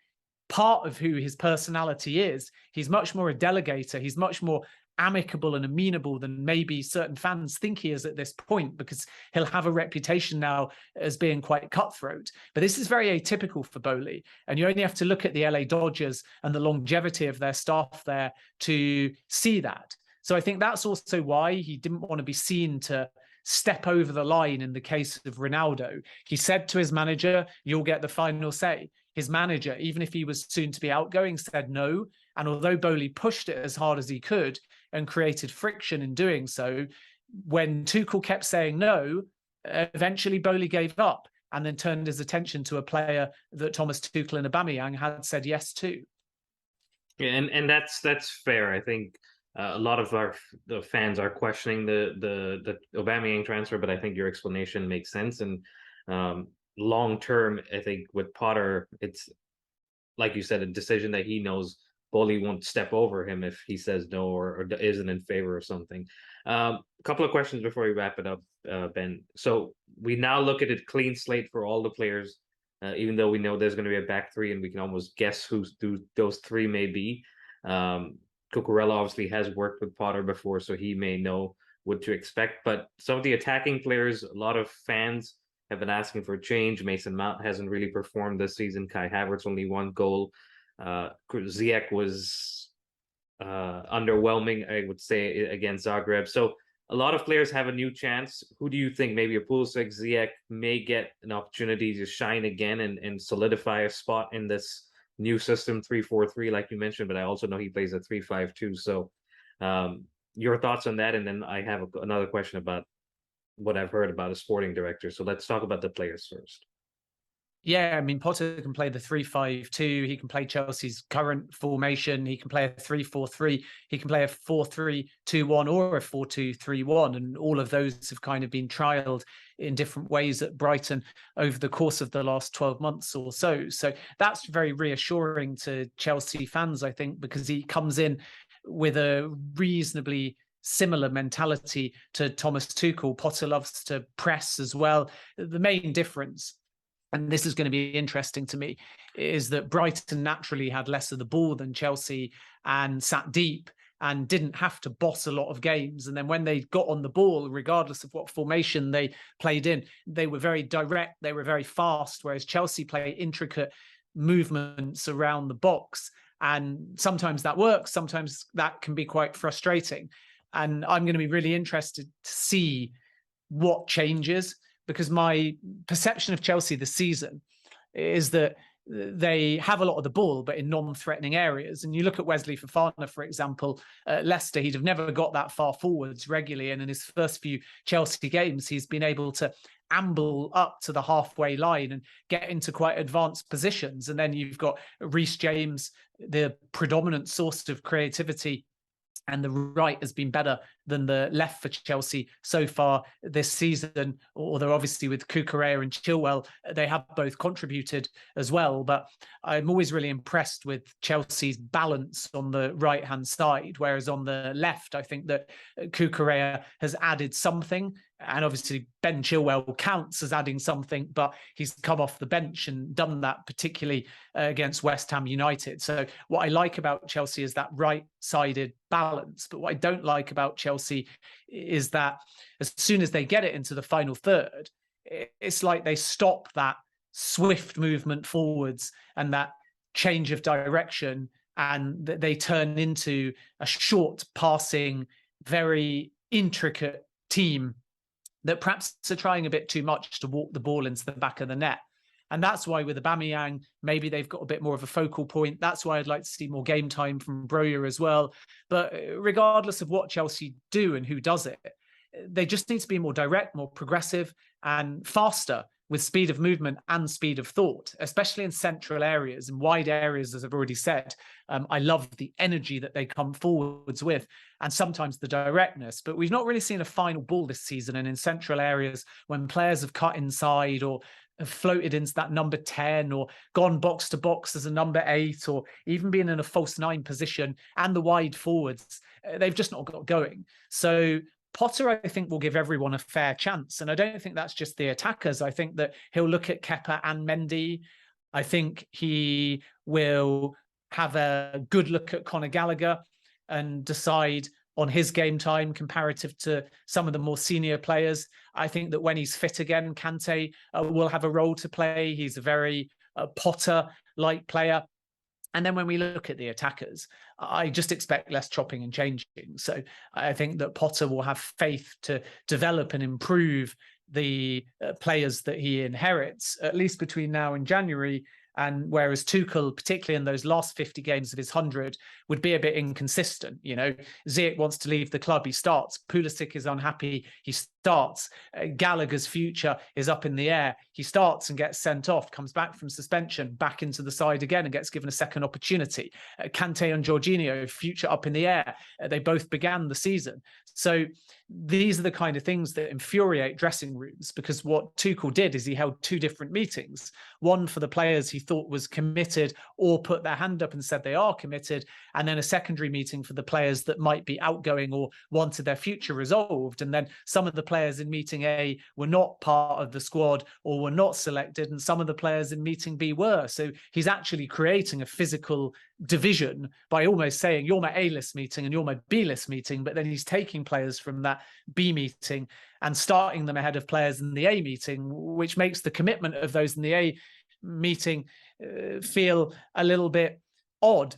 part of who his personality is, he's much more a delegator, he's much more amicable and amenable than maybe certain fans think he is at this point, because he'll have a reputation now as being quite cutthroat. But this is very atypical for Boehly, and you only have to look at the LA Dodgers and the longevity of their staff there to see that. So I think that's also why he didn't want to be seen to step over the line in the case of Ronaldo. He said to his manager, you'll get the final say. His manager, even if he was soon to be outgoing, said no. And although Boehly pushed it as hard as he could and created friction in doing so, when Tuchel kept saying no, eventually Boehly gave up and then turned his attention to a player that Thomas Tuchel and Aubameyang had said yes to. Yeah, and that's fair. I think a lot of the fans are questioning the Aubameyang transfer, but I think your explanation makes sense. And long term, I think with Potter, it's like you said, a decision that he knows Boehly won't step over him if he says no or isn't in favor of something. A couple of questions before we wrap it up, Ben. So we now look at a clean slate for all the players, even though we know there's going to be a back three, and we can almost guess who those three may be. Cucurella obviously has worked with Potter before, so he may know what to expect. But some of the attacking players, a lot of fans have been asking for a change. Mason Mount hasn't really performed this season. Kai Havertz only 1 goal. Ziyech was underwhelming, I would say, against Zagreb. So a lot of players have a new chance. Who do you think, maybe a Pulisic, Ziyech, may get an opportunity to shine again and solidify a spot in this new system 3-4-3, like you mentioned? But I also know he plays a 3-5-2. So your thoughts on that, and then I have another question about what I've heard about a sporting director. So let's talk about the players first. Yeah, I mean, Potter can play the 3-5-2. He can play Chelsea's current formation. He can play a 3-4-3. He can play a 4-3-2-1 or a 4-2-3-1. And all of those have kind of been trialed in different ways at Brighton over the course of the last 12 months or so. So that's very reassuring to Chelsea fans, I think, because he comes in with a reasonably similar mentality to Thomas Tuchel. Potter loves to press as well. The main difference, and this is going to be interesting to me, is that Brighton naturally had less of the ball than Chelsea and sat deep and didn't have to boss a lot of games. And then when they got on the ball, regardless of what formation they played in, they were very direct, they were very fast, whereas Chelsea play intricate movements around the box. And sometimes that works, sometimes that can be quite frustrating. And I'm going to be really interested to see what changes, because my perception of Chelsea this season is that they have a lot of the ball, but in non-threatening areas. And you look at Wesley Fofana, for example, at Leicester, he'd have never got that far forwards regularly. And in his first few Chelsea games, he's been able to amble up to the halfway line and get into quite advanced positions. And then you've got Reece James, the predominant source of creativity, and the right has been better than the left for Chelsea so far this season. Although obviously with Cucurella and Chilwell, they have both contributed as well. But I'm always really impressed with Chelsea's balance on the right-hand side, whereas on the left, I think that Cucurella has added something. And obviously Ben Chilwell counts as adding something, but he's come off the bench and done that particularly against West Ham United. So what I like about Chelsea is that right-sided balance. But what I don't like about Chelsea is that as soon as they get it into the final third, it's like they stop that swift movement forwards and that change of direction, and they turn into a short passing, very intricate team that perhaps are trying a bit too much to walk the ball into the back of the net. And that's why with Aubameyang, maybe they've got a bit more of a focal point. That's why I'd like to see more game time from Broja as well. But regardless of what Chelsea do and who does it, they just need to be more direct, more progressive and faster with speed of movement and speed of thought, especially in central areas and wide areas, as I've already said. I love the energy that they come forwards with and sometimes the directness, but we've not really seen a final ball this season. And in central areas, when players have cut inside or have floated into that number 10 or gone box to box as a number 8 or even been in a false 9 position and the wide forwards, they've just not got going. So Potter, I think, will give everyone a fair chance. And I don't think that's just the attackers. I think that he'll look at Kepa and Mendy. I think he will have a good look at Conor Gallagher and decide on his game time comparative to some of the more senior players. I think that when he's fit again, Kante will have a role to play. He's a very Potter-like player. And then when we look at the attackers, I just expect less chopping and changing. So I think that Potter will have faith to develop and improve the players that he inherits, at least between now and January. And whereas Tuchel, particularly in those last 50 games of his 100, would be a bit inconsistent. You know, Ziyech wants to leave the club, he starts. Pulisic is unhappy, he starts. Gallagher's future is up in the air. He starts and gets sent off, comes back from suspension, back into the side again and gets given a second opportunity. Kante and Jorginho, future up in the air. They both began the season. So these are the kind of things that infuriate dressing rooms, because what Tuchel did is he held 2 different meetings. One for the players he thought was committed or put their hand up and said they are committed, and then a secondary meeting for the players that might be outgoing or wanted their future resolved. And then some of the players in meeting A were not part of the squad or were not selected, and some of the players in meeting B were. So he's actually creating a physical division by almost saying, you're my A-list meeting and you're my B-list meeting, but then he's taking players from that B meeting and starting them ahead of players in the A meeting, which makes the commitment of those in the A meeting feel a little bit odd,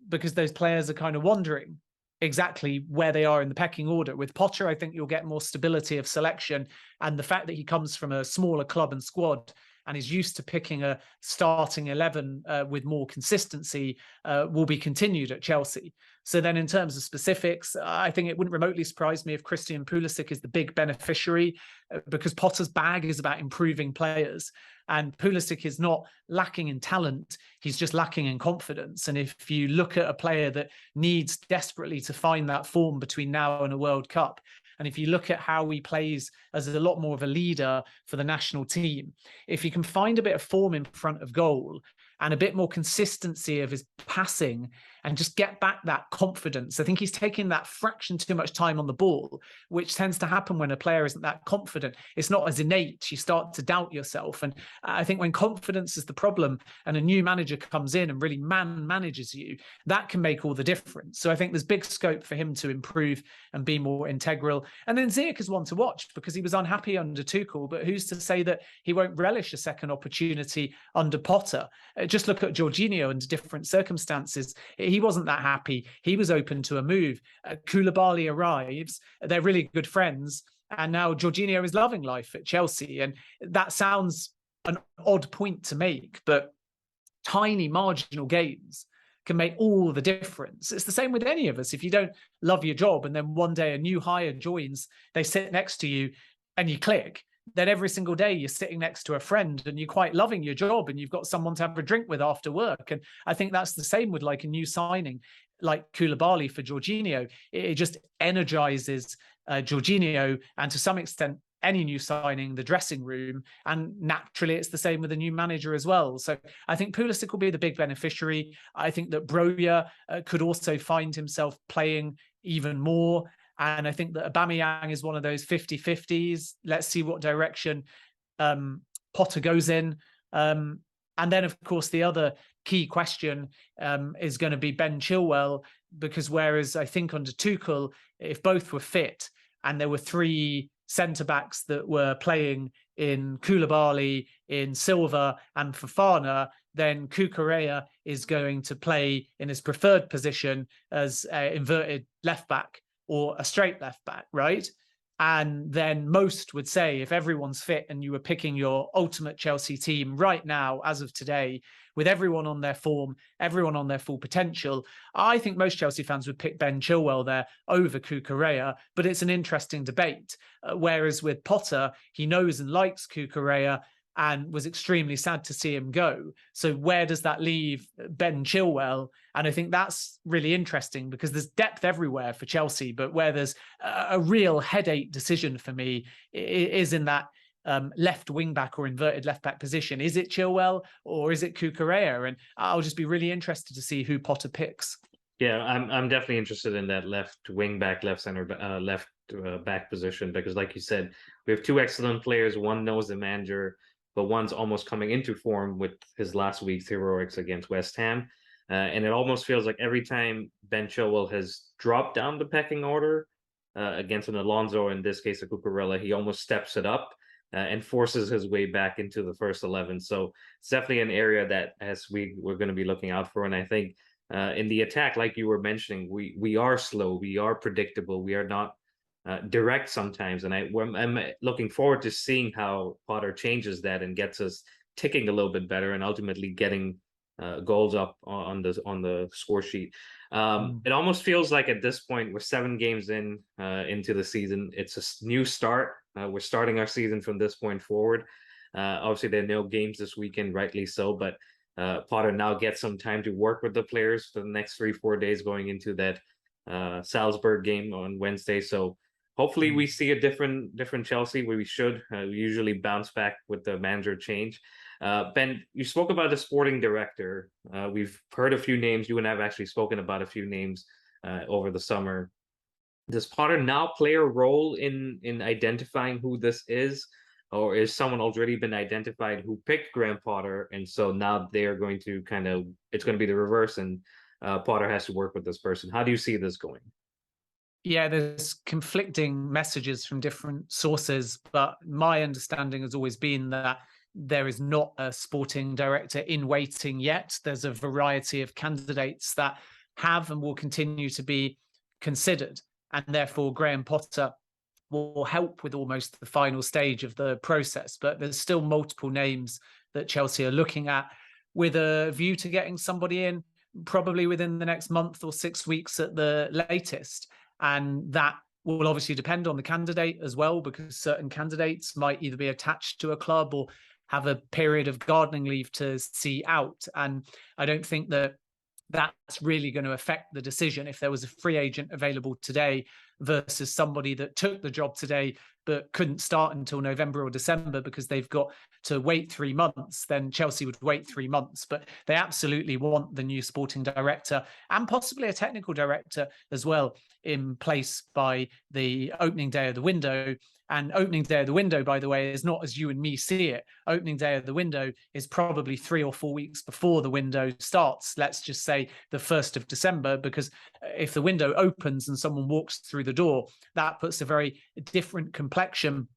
because those players are kind of wondering exactly where they are in the pecking order. With Potter, I think you'll get more stability of selection, and the fact that he comes from a smaller club and squad and is used to picking a starting 11 with more consistency will be continued at Chelsea. So then in terms of specifics, I think it wouldn't remotely surprise me if Christian Pulisic is the big beneficiary, because Potter's bag is about improving players. And Pulisic is not lacking in talent, he's just lacking in confidence. And if you look at a player that needs desperately to find that form between now and a World Cup, and if you look at how he plays as a lot more of a leader for the national team, if you can find a bit of form in front of goal and a bit more consistency of his passing and just get back that confidence. I think he's taking that fraction too much time on the ball, which tends to happen when a player isn't that confident. It's not as innate. You start to doubt yourself. And I think when confidence is the problem and a new manager comes in and really manages you, that can make all the difference. So I think there's big scope for him to improve and be more integral. And then Ziyech is one to watch because he was unhappy under Tuchel, but who's to say that he won't relish a second opportunity under Potter? Just look at Jorginho under different circumstances. He wasn't that happy. He was open to a move. Koulibaly arrives. They're really good friends. And now Jorginho is loving life at Chelsea. And that sounds an odd point to make, but tiny marginal gains can make all the difference. It's the same with any of us. If you don't love your job and then one day a new hire joins, they sit next to you and you click, then every single day you're sitting next to a friend and you're quite loving your job and you've got someone to have a drink with after work. And I think that's the same with like a new signing like Koulibaly for Jorginho. It just energizes Jorginho, and to some extent any new signing, the dressing room, and naturally it's the same with a new manager as well. So I think Pulisic will be the big beneficiary. I think that Broja could also find himself playing even more. And I think that Aubameyang is one of those 50-50s. Let's see what direction Potter goes in. And then, of course, the other key question is going to be Ben Chilwell, because whereas I think under Tuchel, if both were fit and there were three centre-backs that were playing in Koulibaly, in Silva and Fofana, then Cucurella is going to play in his preferred position as an inverted left-back or a straight left back, right? And then most would say if everyone's fit and you were picking your ultimate Chelsea team right now, as of today, with everyone on their form, everyone on their full potential, I think most Chelsea fans would pick Ben Chilwell there over Cucurella, but it's an interesting debate. Whereas with Potter, he knows and likes Cucurella and was extremely sad to see him go. So where does that leave Ben Chilwell? And I think that's really interesting because there's depth everywhere for Chelsea, but where there's a real headache decision for me is in that left wing back or inverted left back position. Is it Chilwell or is it Cucurella? And I'll just be really interested to see who Potter picks. Yeah, I'm definitely interested in that left wing back, left center, left back position, because like you said, we have two excellent players. One knows the manager, but one's almost coming into form with his last week's heroics against West Ham. And it almost feels like every time Ben Chilwell has dropped down the pecking order against an Alonso, in this case a Cucurella, he almost steps it up and forces his way back into the first 11. So it's definitely an area that as we're going to be looking out for. And I think in the attack, like you were mentioning, we are slow, we are predictable, we are not direct sometimes, and I'm looking forward to seeing how Potter changes that and gets us ticking a little bit better, and ultimately getting goals up on the score sheet. It almost feels like at this point we're 7 games into the season. It's a new start. We're starting our season from this point forward. Obviously, there are no games this weekend, rightly so, but Potter now gets some time to work with the players for the next 3-4 days going into that Salzburg game on Wednesday. So hopefully we see a different Chelsea, where we should usually bounce back with the manager change. Ben, you spoke about the sporting director. We've heard a few names. You and I have actually spoken about a few names over the summer. Does Potter now play a role in identifying who this is, or is someone already been identified who picked Graham Potter, and so now they are going to kind of it's going to be the reverse, and Potter has to work with this person? How do you see this going? Yeah, there's conflicting messages from different sources, but my understanding has always been that there is not a sporting director in waiting yet. There's a variety of candidates that have and will continue to be considered, and therefore Graham Potter will help with almost the final stage of the process. But there's still multiple names that Chelsea are looking at with a view to getting somebody in probably within the next month or 6 weeks at the latest. And that will obviously depend on the candidate as well, because certain candidates might either be attached to a club or have a period of gardening leave to see out. And I don't think that that's really going to affect the decision. If there was a free agent available today versus somebody that took the job today but couldn't start until November or December because they've got to wait 3 months, then Chelsea would wait 3 months. But they absolutely want the new sporting director and possibly a technical director as well in place by the opening day of the window. And opening day of the window, by the way, is not as you and me see it. Opening day of the window is probably 3 or 4 weeks before the window starts. Let's just say the 1st of December, because if the window opens and someone walks through the door, that puts a very different complexion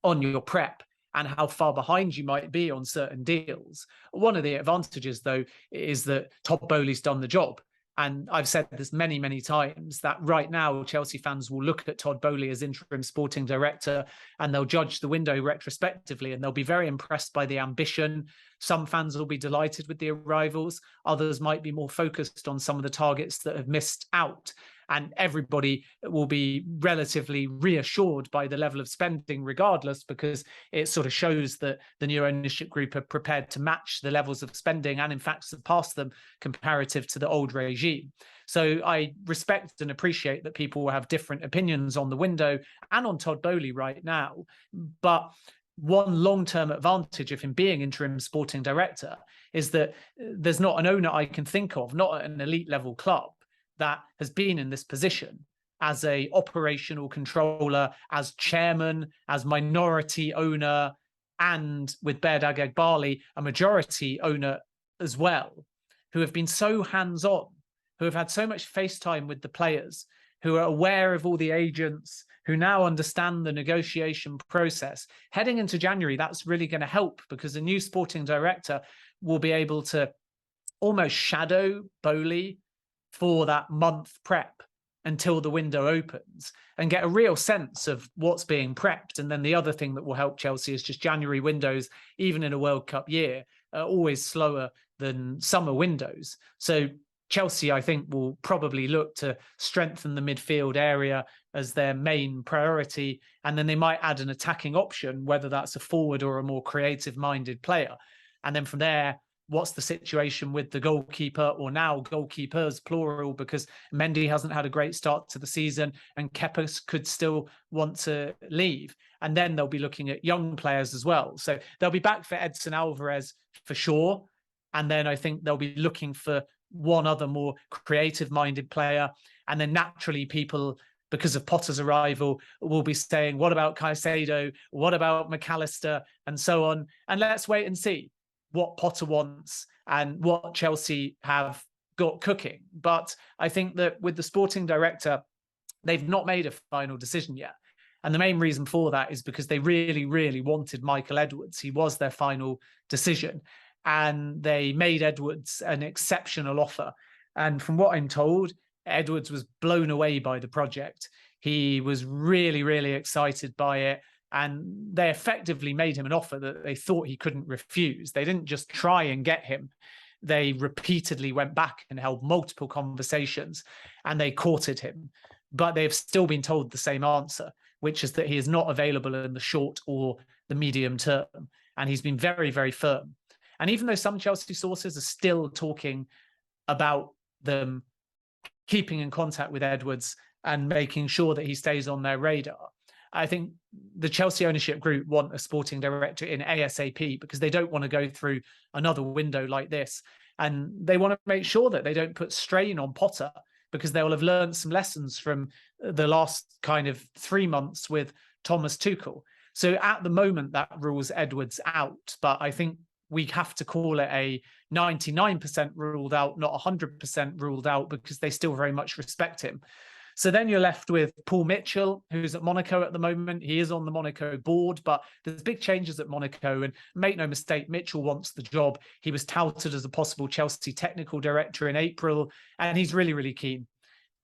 on your prep and how far behind you might be on certain deals. One of the advantages, though, is that Todd Boehly's done the job. And I've said this many, many times that right now Chelsea fans will look at Todd Boehly as interim sporting director and they'll judge the window retrospectively and they'll be very impressed by the ambition. Some fans will be delighted with the arrivals. Others might be more focused on some of the targets that have missed out. And everybody will be relatively reassured by the level of spending regardless, because it sort of shows that the new ownership group are prepared to match the levels of spending and in fact surpass them comparative to the old regime. So I respect and appreciate that people will have different opinions on the window and on Todd Boehly right now. But one long-term advantage of him being interim sporting director is that there's not an owner I can think of, not at an elite level club, that has been in this position as a operational controller, as chairman, as minority owner, and with Boehly Eghbali, a majority owner as well, who have been so hands-on, who have had so much face time with the players, who are aware of all the agents, who now understand the negotiation process. Heading into January, that's really going to help because the new sporting director will be able to almost shadow Boehly for that month prep until the window opens and get a real sense of what's being prepped. And then the other thing that will help Chelsea is just January windows, even in a World Cup year, are always slower than summer windows. So Chelsea, I think, will probably look to strengthen the midfield area as their main priority. And then they might add an attacking option, whether that's a forward or a more creative-minded player. And then from there, what's the situation with the goalkeeper, or now goalkeepers, plural, because Mendy hasn't had a great start to the season and Kepa could still want to leave. And then they'll be looking at young players as well. So they'll be back for Edson Alvarez for sure. And then I think they'll be looking for one other more creative-minded player. And then naturally people, because of Potter's arrival, will be saying, what about Caicedo? What about McAllister? And so on. And let's wait and see what Potter wants and what Chelsea have got cooking. But I think that with the sporting director, they've not made a final decision yet. And the main reason for that is because they really, really wanted Michael Edwards. He was their final decision. And they made Edwards an exceptional offer. And from what I'm told, Edwards was blown away by the project. He was really, really excited by it. And they effectively made him an offer that they thought he couldn't refuse. They didn't just try and get him. They repeatedly went back and held multiple conversations and they courted him. But they've still been told the same answer, which is that he is not available in the short or the medium term. And he's been very, very firm. And even though some Chelsea sources are still talking about them keeping in contact with Edwards and making sure that he stays on their radar, I think the Chelsea ownership group want a sporting director in ASAP because they don't want to go through another window like this. And they want to make sure that they don't put strain on Potter because they will have learned some lessons from the last kind of 3 months with Thomas Tuchel. So at the moment, that rules Edwards out. But I think we have to call it a 99% ruled out, not 100% ruled out, because they still very much respect him. So then you're left with Paul Mitchell, who's at Monaco at the moment. He is on the Monaco board, but there's big changes at Monaco. And make no mistake, Mitchell wants the job. He was touted as a possible Chelsea technical director in April, and he's really, really keen.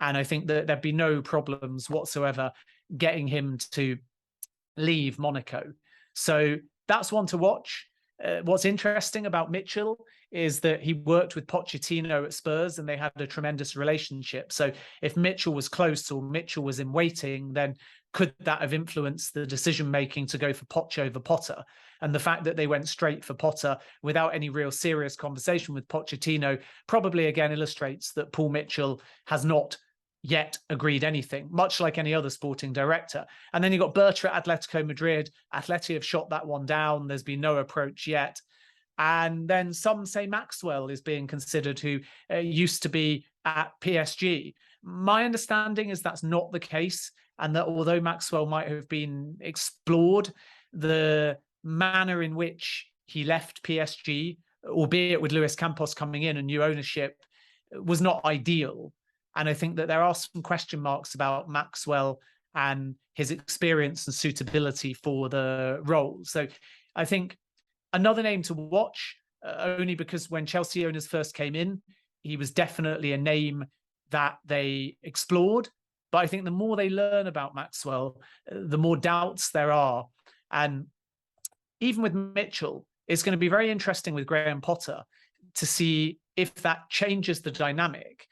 And I think that there'd be no problems whatsoever getting him to leave Monaco. So that's one to watch. What's interesting about Mitchell is that he worked with Pochettino at Spurs and they had a tremendous relationship. So if Mitchell was close or Mitchell was in waiting, then could that have influenced the decision-making to go for Poch over Potter? And the fact that they went straight for Potter without any real serious conversation with Pochettino probably again illustrates that Paul Mitchell has not yet agreed anything, much like any other sporting director. And then you got Bertra at Atletico Madrid. Atleti have shot that one down. There's been no approach yet. And then some say Maxwell is being considered, who used to be at PSG. My understanding is that's not the case, and that although Maxwell might have been explored, the manner in which he left PSG, albeit with Luis Campos coming in and new ownership, was not ideal. And I think that there are some question marks about Maxwell and his experience and suitability for the role. So I think another name to watch, only because when Chelsea owners first came in, he was definitely a name that they explored. But I think the more they learn about Maxwell, the more doubts there are. And even with Mitchell, it's going to be very interesting with Graham Potter to see if that changes the dynamic.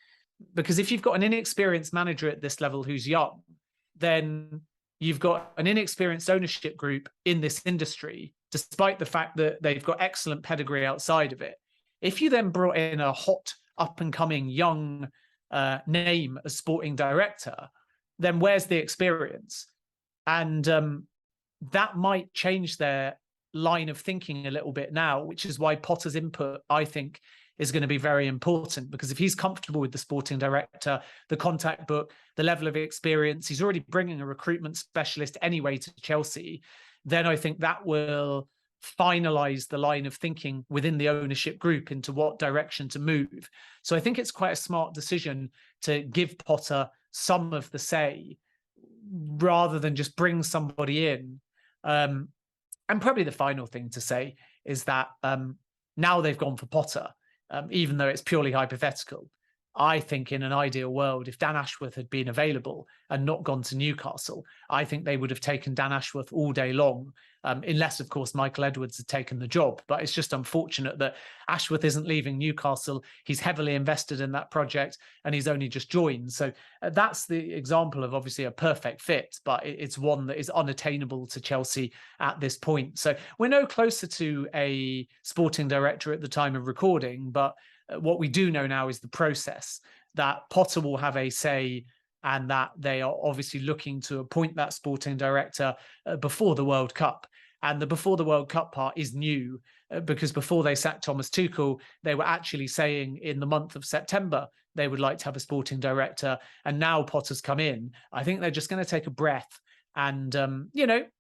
Because if you've got an inexperienced manager at this level who's young, then you've got an inexperienced ownership group in this industry, despite the fact that they've got excellent pedigree outside of it. If you then brought in a hot, up-and-coming young name as sporting director, then where's the experience? And that might change their line of thinking a little bit now, which is why Potter's input, I think, is going to be very important, because if he's comfortable with the sporting director, the contact book, the level of experience, he's already bringing a recruitment specialist anyway to Chelsea, then I think that will finalize the line of thinking within the ownership group into what direction to move. So I think it's quite a smart decision to give Potter some of the say rather than just bring somebody in. And probably the final thing to say is that now they've gone for Potter, even though it's purely hypothetical. I think in an ideal world, if Dan Ashworth had been available and not gone to Newcastle, I think they would have taken Dan Ashworth all day long, unless, of course, Michael Edwards had taken the job. But it's just unfortunate that Ashworth isn't leaving Newcastle. He's heavily invested in that project and he's only just joined. So that's the example of obviously a perfect fit, but it's one that is unattainable to Chelsea at this point. So we're no closer to a sporting director at the time of recording, but what we do know now is the process, that Potter will have a say and that they are obviously looking to appoint that sporting director before the World Cup. And the before the World Cup part is new because before they sacked Thomas Tuchel, they were actually saying in the month of September they would like to have a sporting director. And now Potter's come in. I think they're just going to take a breath. And,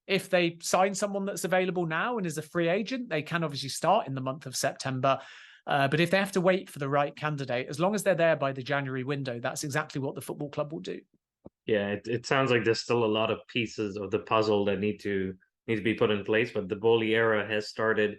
if they sign someone that's available now and is a free agent, they can obviously start in the month of September. But if they have to wait for the right candidate, as long as they're there by the January window, that's exactly what the football club will do. Yeah, it sounds like there's still a lot of pieces of the puzzle that need to be put in place, but the Boehly era has started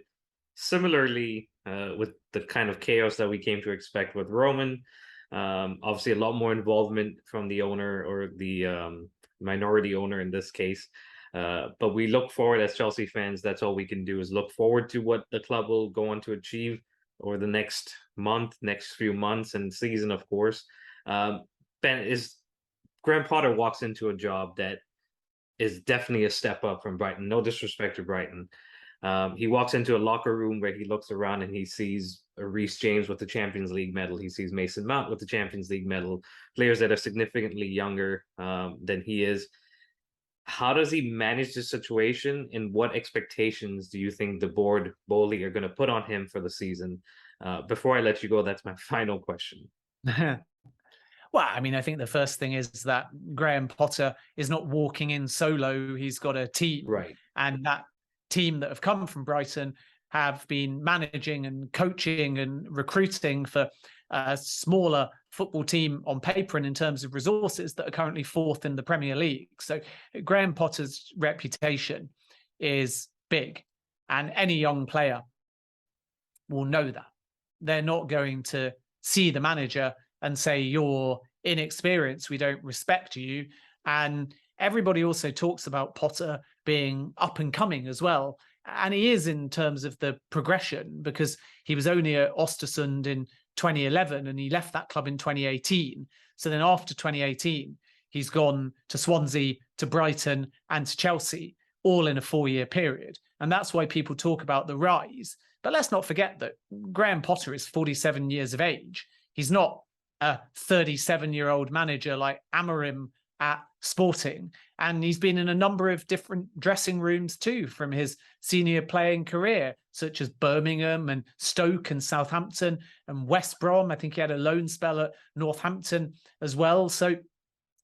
similarly with the kind of chaos that we came to expect with Roman. Obviously, a lot more involvement from the owner or the minority owner in this case. But we look forward as Chelsea fans. That's all we can do is look forward to what the club will go on to achieve over the next month, next few months and season, of course. Graham Potter walks into a job that is definitely a step up from Brighton. No disrespect to Brighton. He walks into a locker room where he looks around and he sees Reece James with the Champions League medal. He sees Mason Mount with the Champions League medal, players that are significantly younger than he is. How does he manage the situation, and what expectations do you think the board, Boehly, are going to put on him for the season? Before I let you go, that's my final question. Well, I mean, I think the first thing is that Graham Potter is not walking in solo. He's got a team, Right. and that team that have come from Brighton have been managing and coaching and recruiting for a smaller football team on paper and in terms of resources that are currently fourth in the Premier League. So Graham Potter's reputation is big, and any young player will know that. They're not going to see the manager and say, you're inexperienced, we don't respect you. And everybody also talks about Potter being up and coming as well. And he is in terms of the progression, because he was only at Ostersund in 2011 and he left that club in 2018. So then after 2018, he's gone to Swansea, to Brighton and to Chelsea, all in a 4-year period. And that's why people talk about the rise. But let's not forget that Graham Potter is 47 years of age. He's not a 37-year-old manager like Amorim at Sporting. And he's been in a number of different dressing rooms too from his senior playing career, such as Birmingham and Stoke and Southampton and West Brom. I think he had a loan spell at Northampton as well. So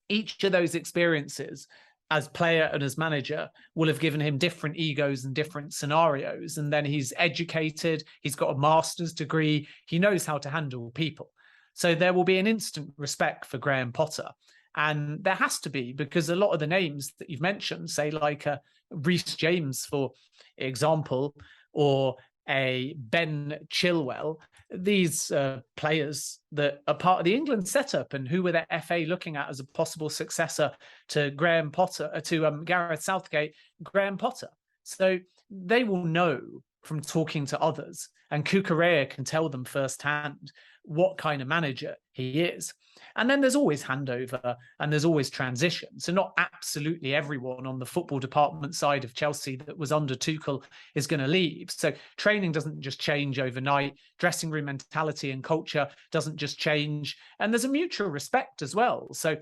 each of those experiences as player and as manager will have given him different egos and different scenarios. And then he's educated, he's got a master's degree, he knows how to handle people. So there will be an instant respect for Graham Potter. And there has to be, because a lot of the names that you've mentioned, say like Reece James, for example, or a Ben Chilwell, these players that are part of the England setup and who were the FA looking at as a possible successor to Graham Potter, to Gareth Southgate, Graham Potter. So they will know from talking to others, and Cucurella can tell them firsthand what kind of manager he is. And then there's always handover and there's always transition. So not absolutely everyone on the football department side of Chelsea that was under Tuchel is going to leave. So training doesn't just change overnight. Dressing room mentality and culture doesn't just change. And there's a mutual respect as well. So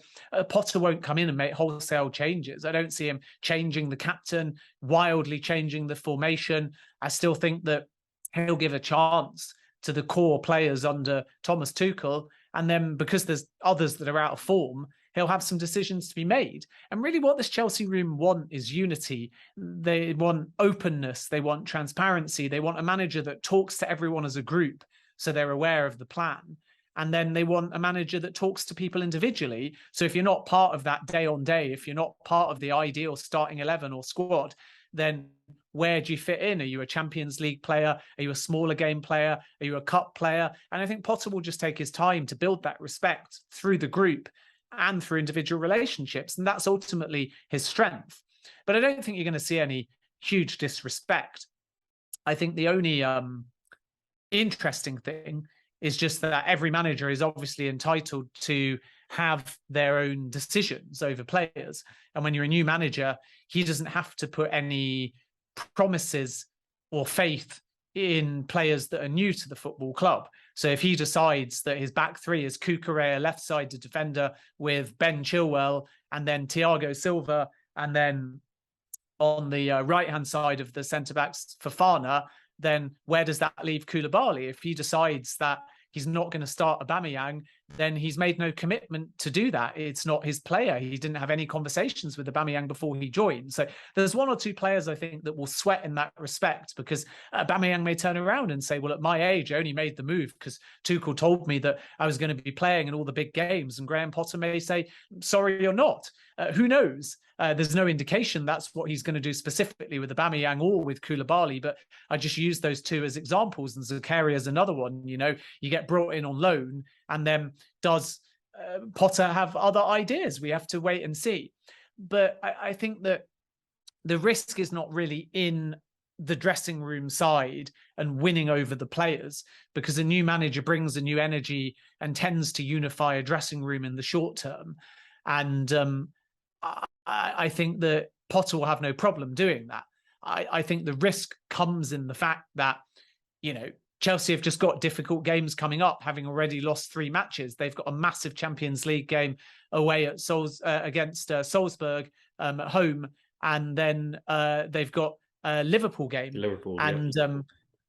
Potter won't come in and make wholesale changes. I don't see him changing the captain, wildly changing the formation. I still think that he'll give a chance to the core players under Thomas Tuchel. And then because there's others that are out of form, he'll have some decisions to be made. And really what this Chelsea room want is unity. They want openness. They want transparency. They want a manager that talks to everyone as a group so they're aware of the plan. And then they want a manager that talks to people individually. So if you're not part of that day on day, if you're not part of the ideal starting 11 or squad, then where do you fit in? Are you a Champions League player? Are you a smaller game player? Are you a cup player? And I think Potter will just take his time to build that respect through the group and through individual relationships. And that's ultimately his strength. But I don't think you're going to see any huge disrespect. I think the only interesting thing is just that every manager is obviously entitled to have their own decisions over players. And when you're a new manager, he doesn't have to put any promises or faith in players that are new to the football club. So if he decides that his back three is Cucurella, left-sided defender, with Ben Chilwell and then Thiago Silva, and then on the right-hand side of the centre-backs Fofana, then where does that leave Koulibaly? If he decides that he's not going to start Aubameyang, then he's made no commitment to do that. It's not his player. He didn't have any conversations with Aubameyang before he joined. So there's one or two players, I think, that will sweat in that respect, because Aubameyang may turn around and say, well, at my age, I only made the move because Tuchel told me that I was going to be playing in all the big games. And Graham Potter may say, sorry, you're not. Who knows? There's no indication that's what he's going to do specifically with Aubameyang or with Koulibaly, but I just use those two as examples, and Zakaria is another one. You know, you get brought in on loan, and then does Potter have other ideas? We have to wait and see. But I think that the risk is not really in the dressing room side and winning over the players, because a new manager brings a new energy and tends to unify a dressing room in the short term. And I think that Potter will have no problem doing that. I think the risk comes in the fact that, you know, Chelsea have just got difficult games coming up, having already lost 3 matches. They've got a massive Champions League game away at against Salzburg at home, and then they've got a Liverpool game. Liverpool, and yeah.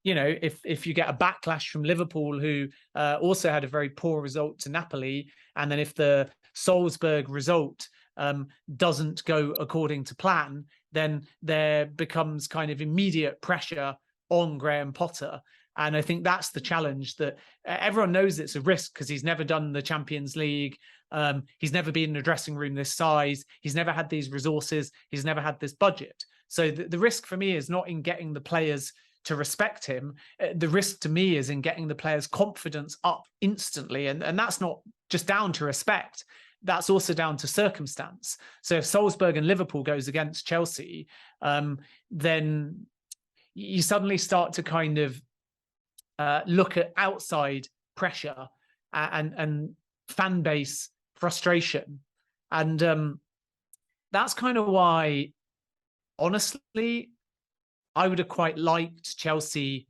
if you get a backlash from Liverpool, who also had a very poor result to Napoli, and then if the Salzburg result doesn't go according to plan, then there becomes kind of immediate pressure on Graham Potter. And I think that's the challenge, that everyone knows it's a risk because he's never done the Champions League. He's never been in a dressing room this size. He's never had these resources. He's never had this budget. So the risk for me is not in getting the players to respect him. The risk to me is in getting the players' confidence up instantly. And that's not just down to respect. That's also down to circumstance. So if Salzburg and Liverpool goes against Chelsea, then you suddenly start to kind of look at outside pressure and fan base frustration. And that's kind of why, honestly, I would have quite liked Chelsea,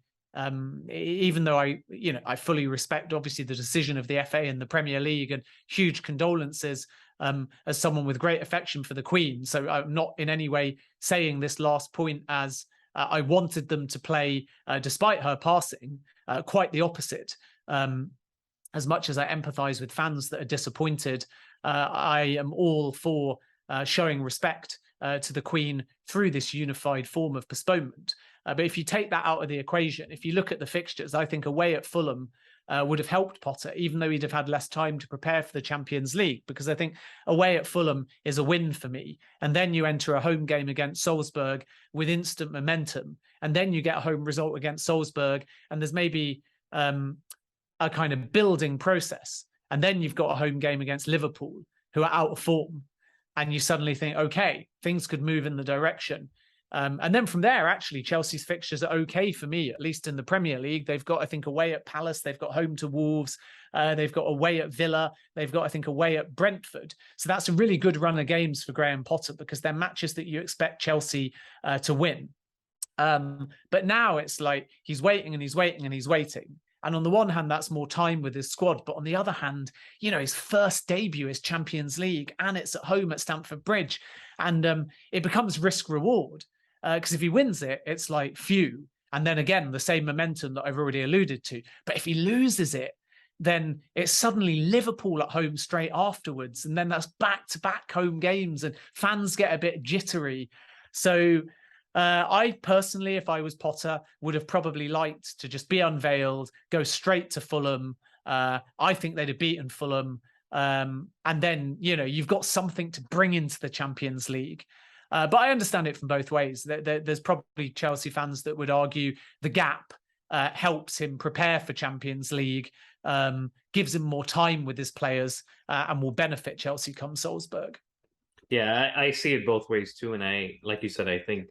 even though I fully respect, obviously, the decision of the FA and the Premier League, and huge condolences as someone with great affection for the Queen. So I'm not in any way saying this last point as I wanted them to play despite her passing. Quite the opposite. As much as I empathise with fans that are disappointed, I am all for showing respect to the Queen through this unified form of postponement. But if you take that out of the equation, if you look at the fixtures, I think away at Fulham would have helped Potter, even though he'd have had less time to prepare for the Champions League, because I think away at Fulham is a win for me. And then you enter a home game against Salzburg with instant momentum, and then you get a home result against Salzburg, and there's maybe a kind of building process. And then you've got a home game against Liverpool, who are out of form. And you suddenly think, okay, things could move in the direction. And then from there, actually, Chelsea's fixtures are okay for me, at least in the Premier League. They've got, I think, away at Palace. They've got home to Wolves. They've got away at Villa. They've got, I think, away at Brentford. So that's a really good run of games for Graham Potter, because they're matches that you expect Chelsea to win. But now it's like he's waiting and he's waiting and he's waiting. And on the one hand, that's more time with his squad. But on the other hand, his first debut is Champions League, and it's at home at Stamford Bridge. And it becomes risk reward, because if he wins it, it's like phew. And then again, the same momentum that I've already alluded to. But if he loses it, then it's suddenly Liverpool at home straight afterwards. And then that's back-to-back home games, and fans get a bit jittery. So I personally, if I was Potter, would have probably liked to just be unveiled, go straight to Fulham. I think they'd have beaten Fulham. And then, you've got something to bring into the Champions League. But I understand it from both ways. There's probably Chelsea fans that would argue the gap helps him prepare for Champions League, gives him more time with his players, and will benefit Chelsea come Salzburg. Yeah, I see it both ways too. And like you said, I think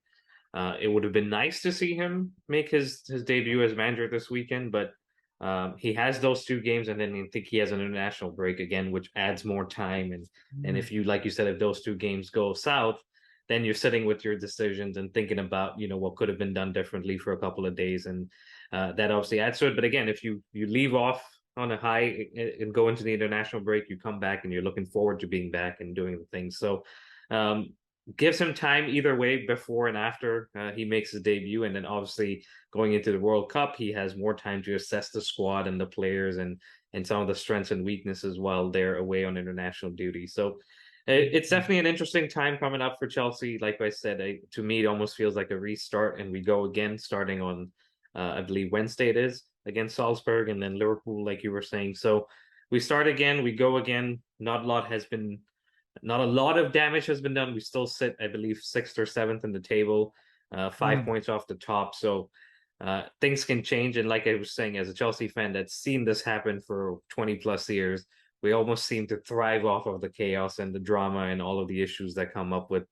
it would have been nice to see him make his debut as manager this weekend, but he has those 2 games, and then I think he has an international break again, which adds more time. And if you, like you said, if those 2 games go south, then you're sitting with your decisions and thinking about what could have been done differently for a couple of days, and that obviously adds to it. But again, if you leave off on a high and go into the international break, you come back and you're looking forward to being back and doing the things. So gives him time either way, before and after he makes his debut. And then obviously going into the World Cup, he has more time to assess the squad and the players and some of the strengths and weaknesses while they're away on international duty. So it's definitely an interesting time coming up for Chelsea. Like I said, to me, it almost feels like a restart, and we go again starting on, I believe, Wednesday it is, against Salzburg, and then Liverpool, like you were saying. So we start again, we go again. Not a lot of damage has been done. We still sit, I believe, 6th or 7th in the table, 5 points off the top. So things can change. And like I was saying, as a Chelsea fan that's seen this happen for 20 plus years, we almost seem to thrive off of the chaos and the drama and all of the issues that come up with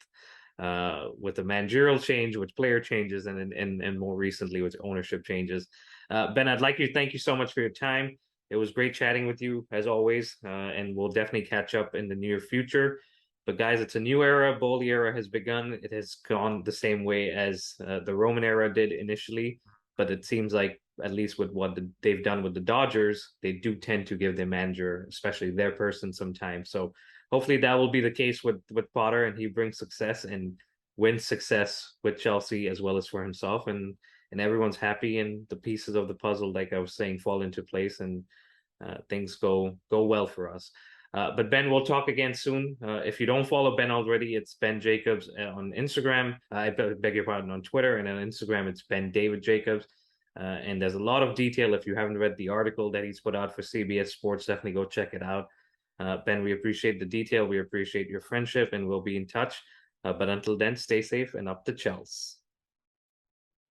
the managerial change, with player changes, and more recently with ownership changes. Ben, I'd like to thank you so much for your time. It was great chatting with you, as always, and we'll definitely catch up in the near future. But guys, it's a new era. Boehly era has begun. It has gone the same way as the Roman era did initially, but it seems like, at least with what they've done with the Dodgers, they do tend to give their manager, especially their person, some time. So hopefully that will be the case with Potter, and he brings success and wins success with Chelsea as well as for himself. And and everyone's happy, and the pieces of the puzzle, like I was saying, fall into place, and things go well for us. But Ben, we'll talk again soon. If you don't follow Ben already, it's Ben Jacobs on Instagram. I beg your pardon, on Twitter, and on Instagram it's Ben David Jacobs. And there's a lot of detail. If you haven't read the article that he's put out for CBS Sports, definitely go check it out. Ben, we appreciate the detail. We appreciate your friendship, and we'll be in touch. But until then, stay safe and up the Chels.